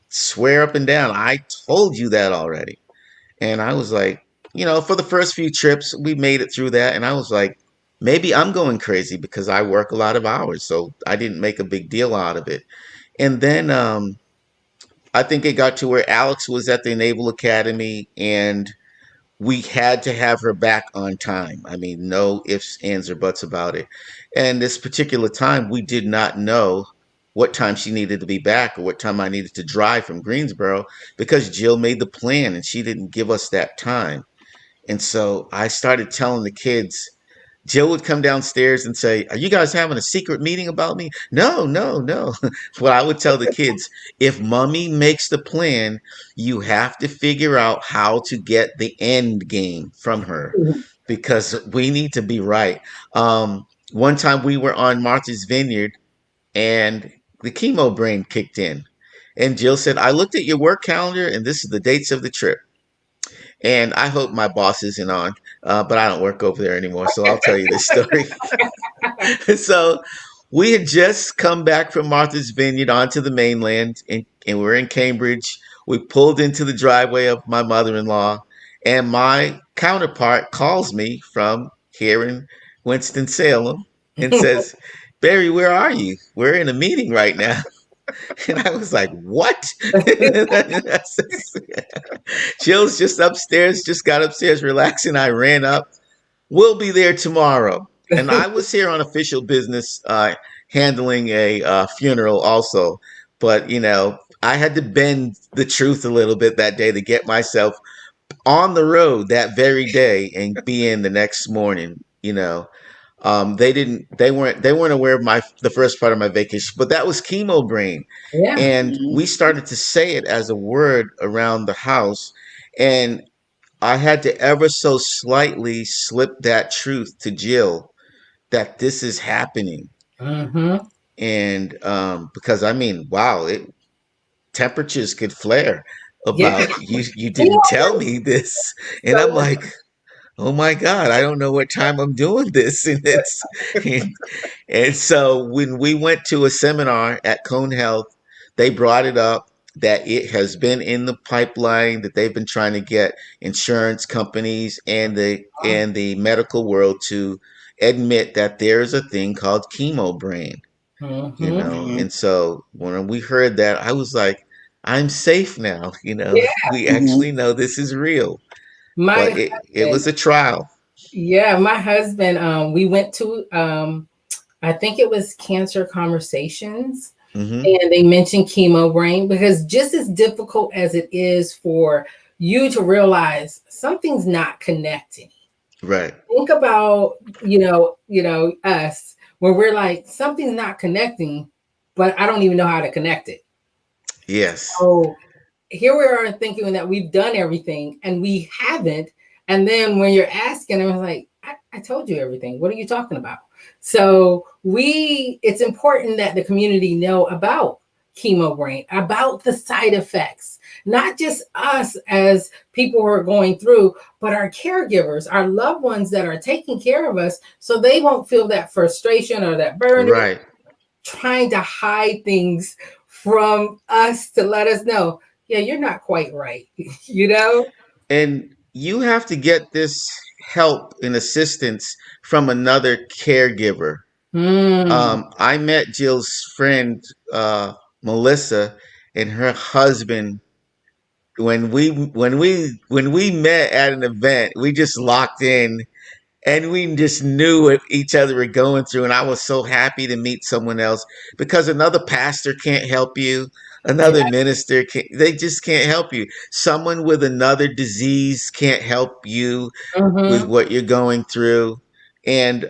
swear up and down, "I told you that already." And I was like, for the first few trips, we made it through that. And I was like, maybe I'm going crazy because I work a lot of hours. So I didn't make a big deal out of it. And then I think it got to where Alex was at the Naval Academy and we had to have her back on time. I mean, no ifs, ands, or buts about it. And this particular time, we did not know what time she needed to be back or what time I needed to drive from Greensboro because Jill made the plan and she didn't give us that time. And so I started telling the kids, Jill would come downstairs and say, "Are you guys having a secret meeting about me?" No, no, no. Well, I would tell the kids, if mommy makes the plan, you have to figure out how to get the end game from her because we need to be right. One time we were on Martha's Vineyard and the chemo brain kicked in. And Jill said, "I looked at your work calendar and this is the dates of the trip." And I hope my boss isn't on, but I don't work over there anymore, so I'll tell you this story. So we had just come back from Martha's Vineyard onto the mainland, and we're in Cambridge. We pulled into the driveway of my mother-in-law, and my counterpart calls me from here in Winston-Salem and says, "Barry, where are you? We're in a meeting right now." And I was like, "What?" Jill's just upstairs, just got upstairs relaxing. I ran up. "We'll be there tomorrow." And I was here on official business, handling a funeral also. But, I had to bend the truth a little bit that day to get myself on the road that very day and be in the next morning. They weren't aware of the first part of my vacation, but that was chemo brain. Yeah. And we started to say it as a word around the house. And I had to ever so slightly slip that truth to Jill that this is happening. Mm-hmm. And because I mean, wow, temperatures could flare Yeah. about you didn't tell me this. And I'm like, "Oh my God, I don't know what time I'm doing this." And so when we went to a seminar at Cone Health, they brought it up that it has been in the pipeline, that they've been trying to get insurance companies and the medical world to admit that there's a thing called chemo brain. Mm-hmm. And so when we heard that, I'm safe now. Yeah, We Mhm. actually know this is real, my but it husband. was a trial. Yeah, my husband. We went to. I think it was Cancer Conversations, Hmm. and they mentioned chemo brain because just as difficult as it is for you to realize something's not connecting. Right. Think about us where we're like something's not connecting, but I don't even know how to connect it. Yes. So here we are thinking that we've done everything and we haven't. And then when you're asking, I was like, I told you everything. What are you talking about? So it's important that the community know about chemo brain, about the side effects, not just us as people who are going through, but our caregivers, our loved ones that are taking care of us, so they won't feel that frustration or that burden Right. trying to hide things from us to let us know, yeah, you're not quite right, you know? And you have to get this help and assistance from another caregiver. Mm, I met Jill's friend, Melissa, and her husband. When we met at an event, we just locked in, and we just knew what each other were going through. And I was so happy to meet someone else, because another pastor can't help you, yeah. another minister can't. They just can't help you. Someone with another disease can't help you with Mm-hmm. what you're going through. And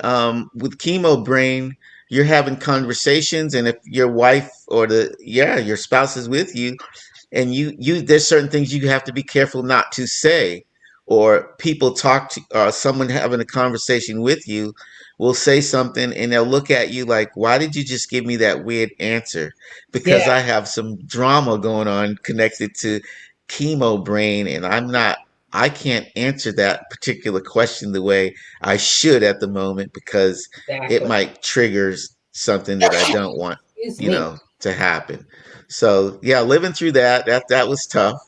with chemo brain, you're having conversations, and if your wife or your spouse is with you, and you there's certain things you have to be careful not to say, or people talk to, someone having a conversation with you will say something, and they'll look at you like, why did you just give me that weird answer? Yeah, Because I have some drama going on connected to chemo brain, and I can't answer that particular question the way I should at the moment, because it exactly. might trigger something that I don't want, Excuse me. to happen. So yeah, living through that was tough.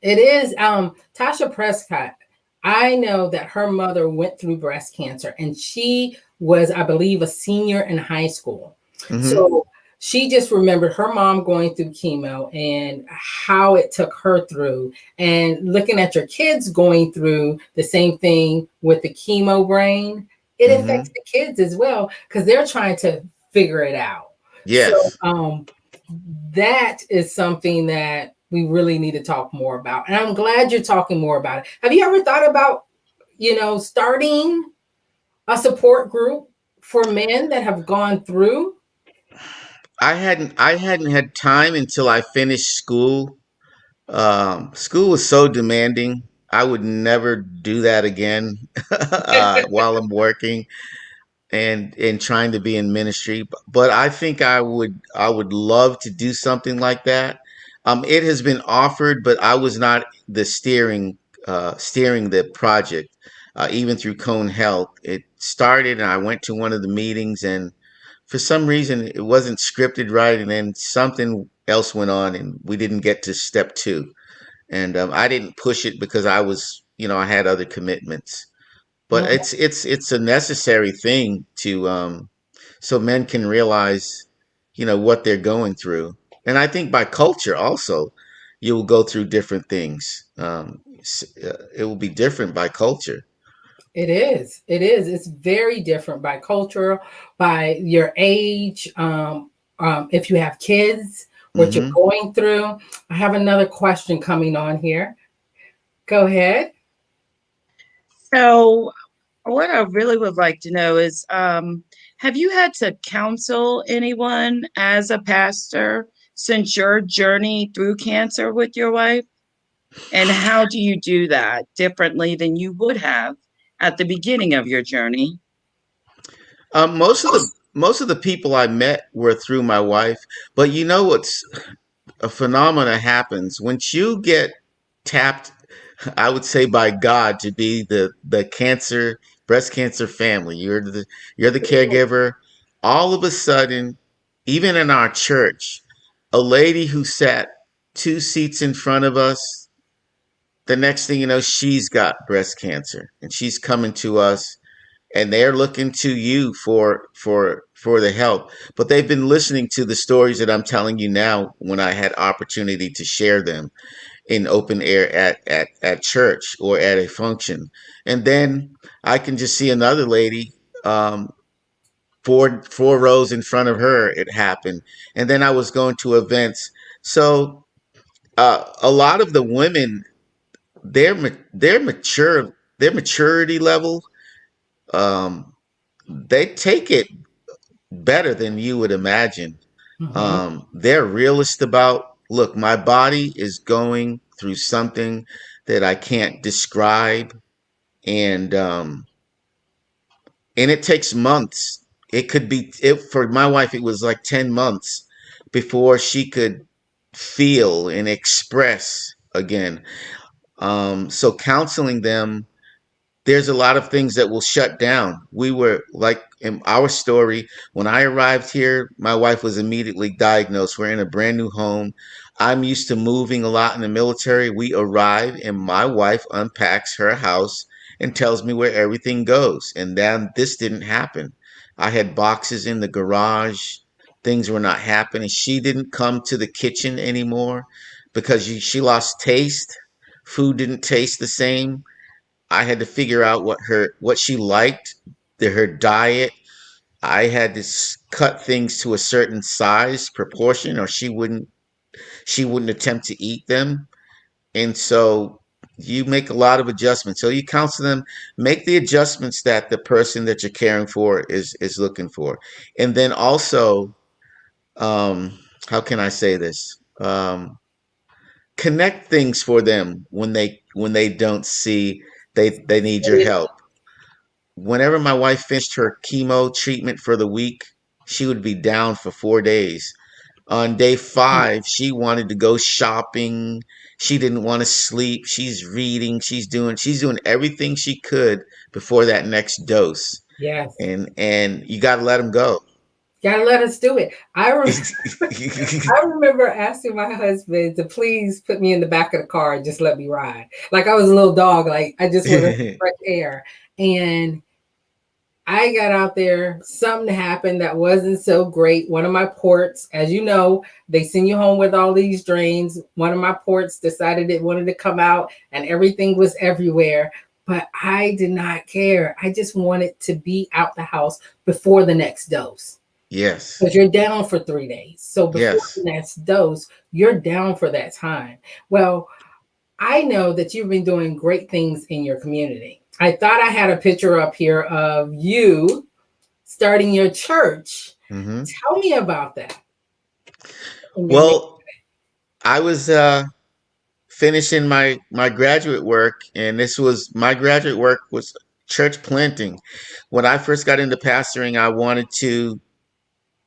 It is Tasha Prescott. I know that her mother went through breast cancer and she was, I believe, a senior in high school. Hmm. So she just remembered her mom going through chemo and how it took her through, and looking at your kids going through the same thing with the chemo brain. It affects Hmm. the kids as well because they're trying to figure it out. So Yes. that is something that we really need to talk more about. And I'm glad you're talking more about it. Have you ever thought about, starting a support group for men that have gone through? I hadn't had time until I finished school. School was so demanding. I would never do that again while I'm working and trying to be in ministry. But I think I would love to do something like that. It has been offered, but I was not the steering the project. Even through Cone Health, it started, and I went to one of the meetings, and for some reason it wasn't scripted right, and then something else went on, and we didn't get to step two. And I didn't push it because I had other commitments. But Mm, it's a necessary thing to so men can realize, what they're going through. And I think by culture also, you will go through different things. It will be different by culture. it is. It is. It's very different by culture, by your age, if you have kids, what you're Hmm. going through. I have another question coming on here. Go ahead. So, what I really would like to know is, have you had to counsel anyone as a pastor since your journey through cancer with your wife? And how do you do that differently than you would have at the beginning of your journey? Most of the people I met were through my wife, but what's a phenomena happens once you get tapped, I would say, by God to be the breast cancer family. You're the caregiver. All of a sudden, even in our church, a lady who sat 2 seats in front of us, the next thing you know, she's got breast cancer, and she's coming to us. and they're looking to you for the help. But they've been listening to the stories that I'm telling you now when I had opportunity to share them in open air at church or at a function. And then I can just see another lady, four rows in front of her, it happened. And then I was going to events. So a lot of the women, their maturity level, um, they take it better than you would imagine. Mm-hmm. They're realist about, look, my body is going through something that I can't describe, and it takes months. It could be for my wife. It was like 10 months before she could feel and express again. So counseling them, there's a lot of things that will shut down. We were like in our story, when I arrived here, my wife was immediately diagnosed. We're in a brand new home. I'm used to moving a lot in the military. We arrive and my wife unpacks her house and tells me where everything goes. And then this didn't happen. I had boxes in the garage. Things were not happening. She didn't come to the kitchen anymore because she lost taste. Food didn't taste the same. I had to figure out what she liked, her diet. I had to cut things to a certain size proportion, or she wouldn't attempt to eat them. And so you make a lot of adjustments. So you counsel them, make the adjustments that the person that you're caring for is looking for, and then also, how can I say this? Connect things for them when they don't see they need your help. Whenever my wife finished her chemo treatment for the week, she would be down for 4 days. On day 5, she wanted to go shopping. She didn't want to sleep. She's reading. She's doing everything she could before that next dose. Yes. And you got to let them go. Gotta let us do it. I remember asking my husband to please put me in the back of the car and just let me ride. Like I was a little dog, like I just wanted fresh air. And I got out there, something happened that wasn't so great. One of my ports, as you know, they send you home with all these drains. One of my ports decided it wanted to come out and everything was everywhere. But I did not care. I just wanted to be out the house before the next dose. Yes. Because you're down for 3 days. So before Yes. the next dose, you're down for that time. Well, I know that you've been doing great things in your community. I thought I had a picture up here of you starting your church. Hmm. Tell me about that. In your Well, I was finishing my graduate work, and this was my graduate work was church planting. When I first got into pastoring,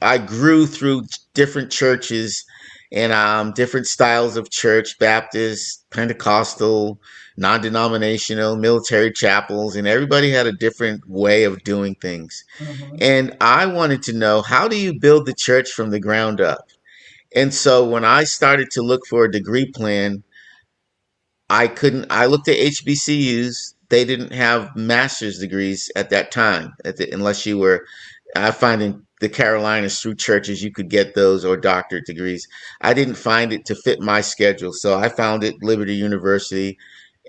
I grew through different churches and different styles of church: Baptist, Pentecostal, non-denominational, military chapels, and everybody had a different way of doing things. Mhm. And I wanted to know, how do you build the church from the ground up? And so when I started to look for a degree plan, I looked at HBCUs. They didn't have master's degrees at that time, unless you were, I find in the Carolinas through churches, you could get those or doctorate degrees. I didn't find it to fit my schedule. So I found it Liberty University,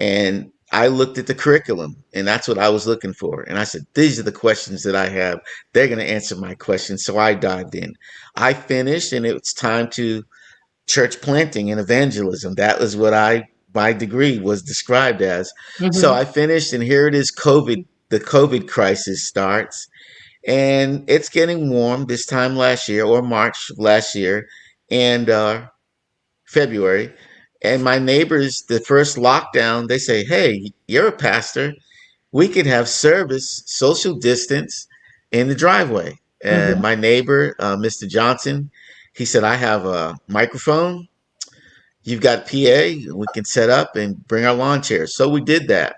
and I looked at the curriculum, and that's what I was looking for. And I said, these are the questions that I have. They're going to answer my questions. So I dived in. I finished, and it's time to church planting and evangelism. That was what my degree was described as. So Mhm. I finished, and here it is. The COVID crisis starts, and it's getting warm this time last year, or March last year, and February. And my neighbors, the first lockdown, they say, "Hey, you're a pastor. We could have service, social distance, in the driveway." And Mhm. my neighbor, Mr. Johnson, he said, "I have a microphone. You've got PA, we can set up and bring our lawn chairs." So we did that.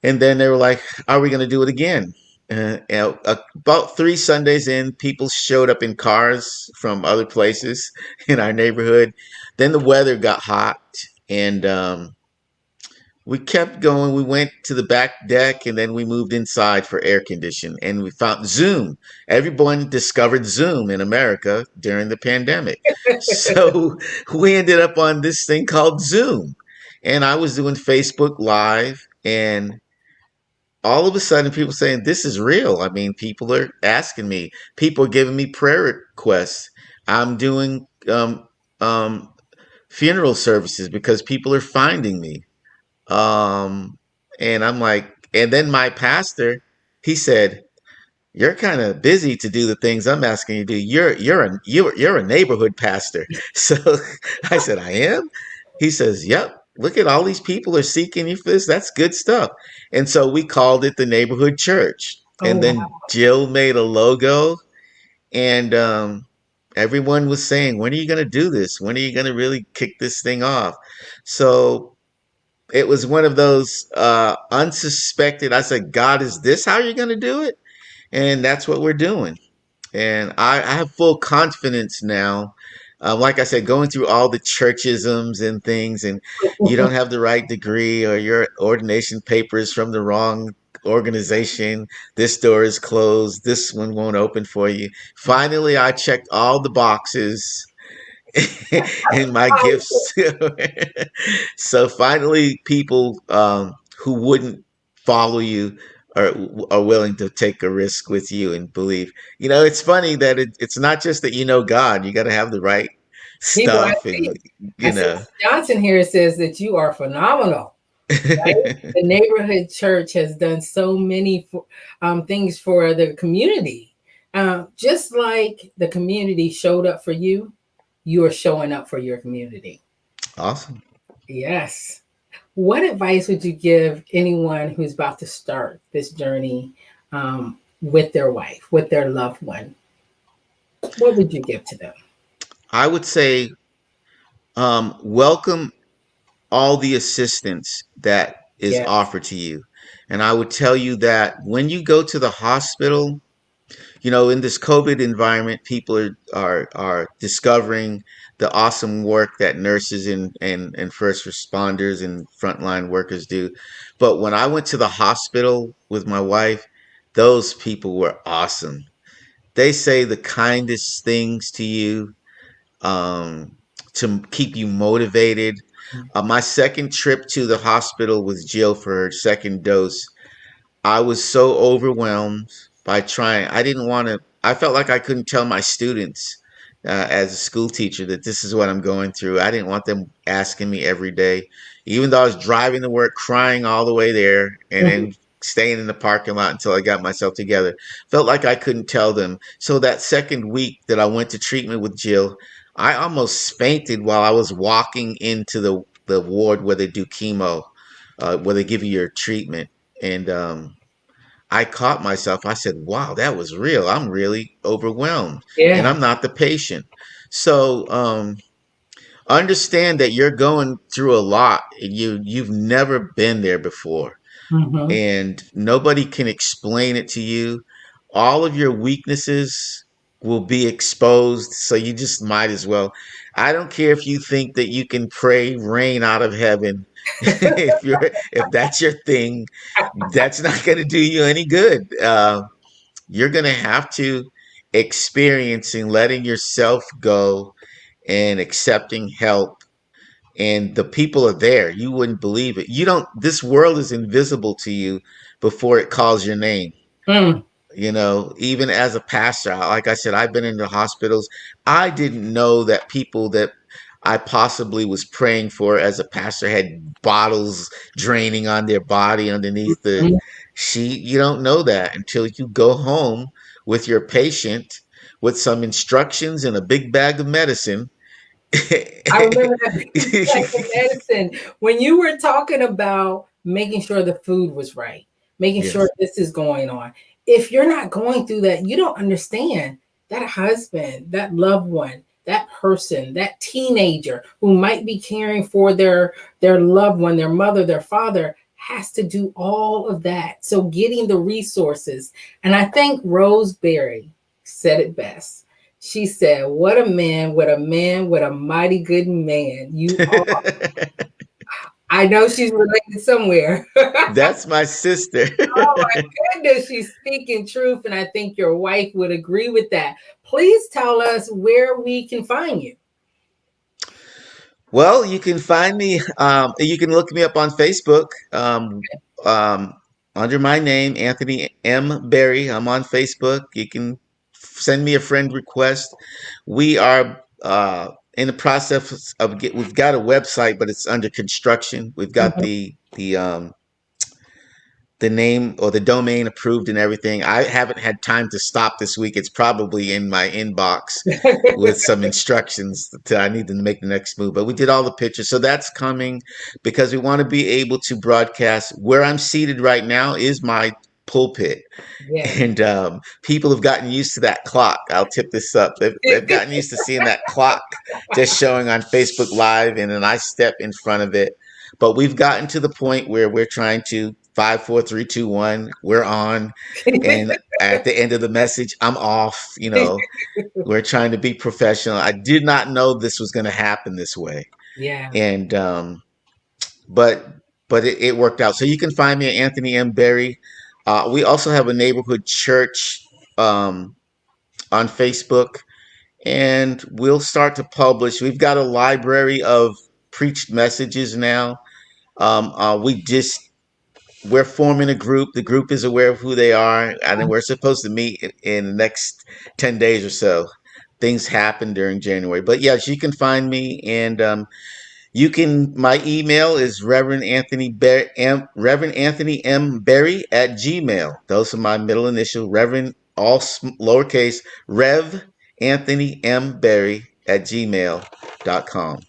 And then they were like, "Are we going to do it again?" About 3 Sundays in, people showed up in cars from other places in our neighborhood. Then the weather got hot, and we kept going. We went to the back deck and then we moved inside for air condition and we found Zoom. Everyone discovered Zoom in America during the pandemic. So we ended up on this thing called Zoom. And I was doing Facebook Live and all of a sudden people saying this is real. I mean, people are asking me, people are giving me prayer requests. I'm doing um, funeral services because people are finding me. Um, and I'm like, and then my pastor, he said, "You're kind of busy to do the things I'm asking you to do. You're a neighborhood pastor." So I said, "I am." He says, "Yep. Look at all these people are seeking you for this. That's good stuff." And so we called it the neighborhood church. Oh, And then wow. Jill made a logo, and everyone was saying, "When are you going to do this? When are you going to really kick this thing off?" So it was one of those unsuspected. I said, "God, is this how you're going to do it?" And that's what we're doing. And I have full confidence now. Like I said, going through all the churchisms and things, and you don't have the right degree, or your ordination papers from the wrong organization. This door is closed. This one won't open for you. Finally, I checked all the boxes and my gifts. So finally, people who wouldn't follow you are willing to take a risk with you and believe. You know, it's funny that it's not just that you know God. You got to have the right People, stuff, and I you see know. Johnson here says that you are phenomenal. Right? The neighborhood church has done so many things for the community. Just like the community showed up for you, you are showing up for your community. Awesome. Yes. What advice would you give anyone who's about to start this journey with their wife, with their loved one? What would you give to them? I would say welcome all the assistance that is Yes. offered to you. And I would tell you that when you go to the hospital, you know, in this COVID environment, people are discovering the awesome work that nurses and first responders and frontline workers do. But when I went to the hospital with my wife, those people were awesome. They say the kindest things to you, um, to keep you motivated. My second trip to the hospital with Jill for her second dose, I was so overwhelmed by trying. I didn't want to. I felt like I couldn't tell my students as a school teacher that this is what I'm going through. I didn't want them asking me every day, even though I was driving to work, crying all the way there, and Mhm. then staying in the parking lot until I got myself together. Felt like I couldn't tell them. So that second week that I went to treatment with Jill, I almost fainted while I was walking into the ward where they do chemo, where they give you your treatment. And I caught myself. I said, "Wow, that was real. I'm really overwhelmed, and Yeah. I'm not the patient." So understand that you're going through a lot, and you've never been there before, Hmm. and nobody can explain it to you. All of your weaknesses will be exposed, so you just might as well. I don't care if you think that you can pray rain out of heaven. If that's your thing, that's not going to do you any good. You're going to have to experiencing letting yourself go and accepting help, and the people are there. You wouldn't believe it. You don't. This world is invisible to you before it calls your name. Mm. You know, even as a pastor, like I said, I've been in the hospitals. I didn't know that people that I possibly was praying for as a pastor had bottles draining on their body underneath the Mhm. sheet. You don't know that until you go home with your patient with some instructions and a big bag of medicine. I remember that big bag of medicine when you were talking about making sure the food was right, making sure Yes. this is going on. If you're not going through that, you don't understand that husband, that loved one, that person, that teenager who might be caring for their loved one, their mother, their father has to do all of that. So getting the resources. And I think Roseberry said it best. She said, what a man, what a man, what a mighty good man you are. I know she's related somewhere. That's my sister. Oh my goodness, she's speaking truth, and I think your wife would agree with that. Please tell us where we can find you. Well, you can find me. You can look me up on Facebook um, under my name, Anthony M. Berry. I'm on Facebook. You can send me a friend request. We are in the process of we've got a website, but it's under construction. We've got Mhm. the name or the domain approved and everything. I haven't had time to stop this week. It's probably in my inbox with some instructions that I need to make the next move. But we did all the pictures. So that's coming because we want to be able to broadcast. Where I'm seated right now is my pulpit. Yeah. And people have gotten used to that clock. I'll tip this up. They've gotten used to seeing that clock just showing on Facebook Live, and then I step in front of it. But we've gotten to the point where we're trying to 5, 4, 3, 2, 1. We're on, and at the end of the message, I'm off. We're trying to be professional. I did not know this was going to happen this way, Yeah. and but it worked out. So you can find me at Anthony M. Berry. We also have a neighborhood church um, on Facebook, and we'll start to publish. We've got a library of preached messages now. We're forming a group. The group is aware of who they are, and then we're supposed to meet in the next 10 days or so. Things happen during January, but yes, you can find me, and you can. My email is Reverend Anthony M Berry at Gmail. Those are my middle initial. Reverend lowercase Rev Anthony M Berry at gmail.com.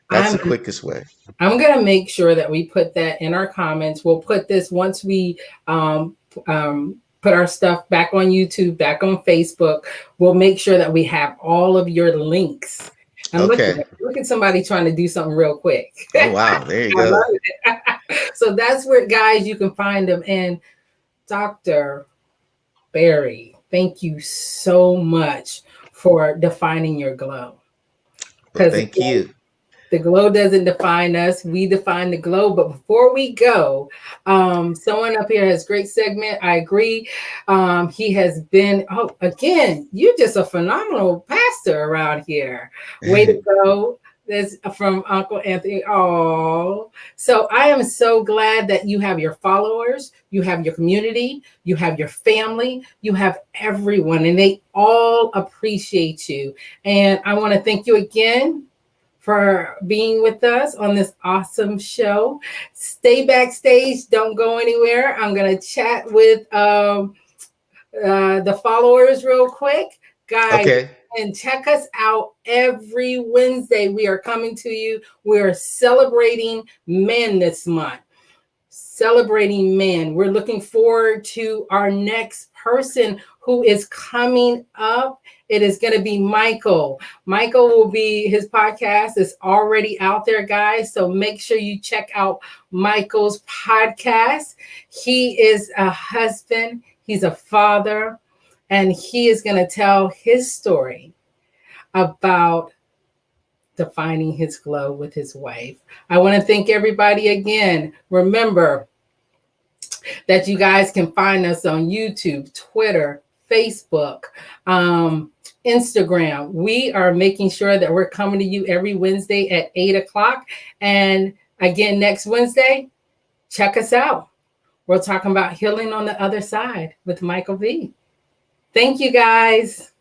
That's I'm the quickest way. I'm gonna make sure that we put that in our comments. We'll put this once we put our stuff back on YouTube, back on Facebook. We'll make sure that we have all of your links. And Okay. look at somebody trying to do something real quick. Oh wow, there you I go. love it. So that's where, guys, you can find them. And Dr. Berry, thank you so much for defining your glow. Well, Because thank you. the glow doesn't define us. We define the glow. But before we go, someone up here has great segment. I agree. He has been, oh, again, you're just a phenomenal pastor around here. Way to go. That's from Uncle Anthony. Oh, so I am so glad that you have your followers, you have your community, you have your family, you have everyone, and they all appreciate you. And I want to thank you again for being with us on this awesome show. Stay backstage. Don't go anywhere. I'm going to chat with the followers real quick. Guys, Okay. and check us out every Wednesday. We are coming to you. We are celebrating men this month. Celebrating men. We're looking forward to our next person who is coming up. It is going to be Michael. Michael will be, his podcast is already out there, guys. So make sure you check out Michael's podcast. He is a husband, he's a father, and he is going to tell his story about defining his glow with his wife. I want to thank everybody again. Remember that you guys can find us on YouTube, Twitter, Facebook, Instagram. We are making sure that we're coming to you every Wednesday at 8 o'clock. And again, next Wednesday, check us out. We're talking about healing on the other side with Michael V. Thank you, guys.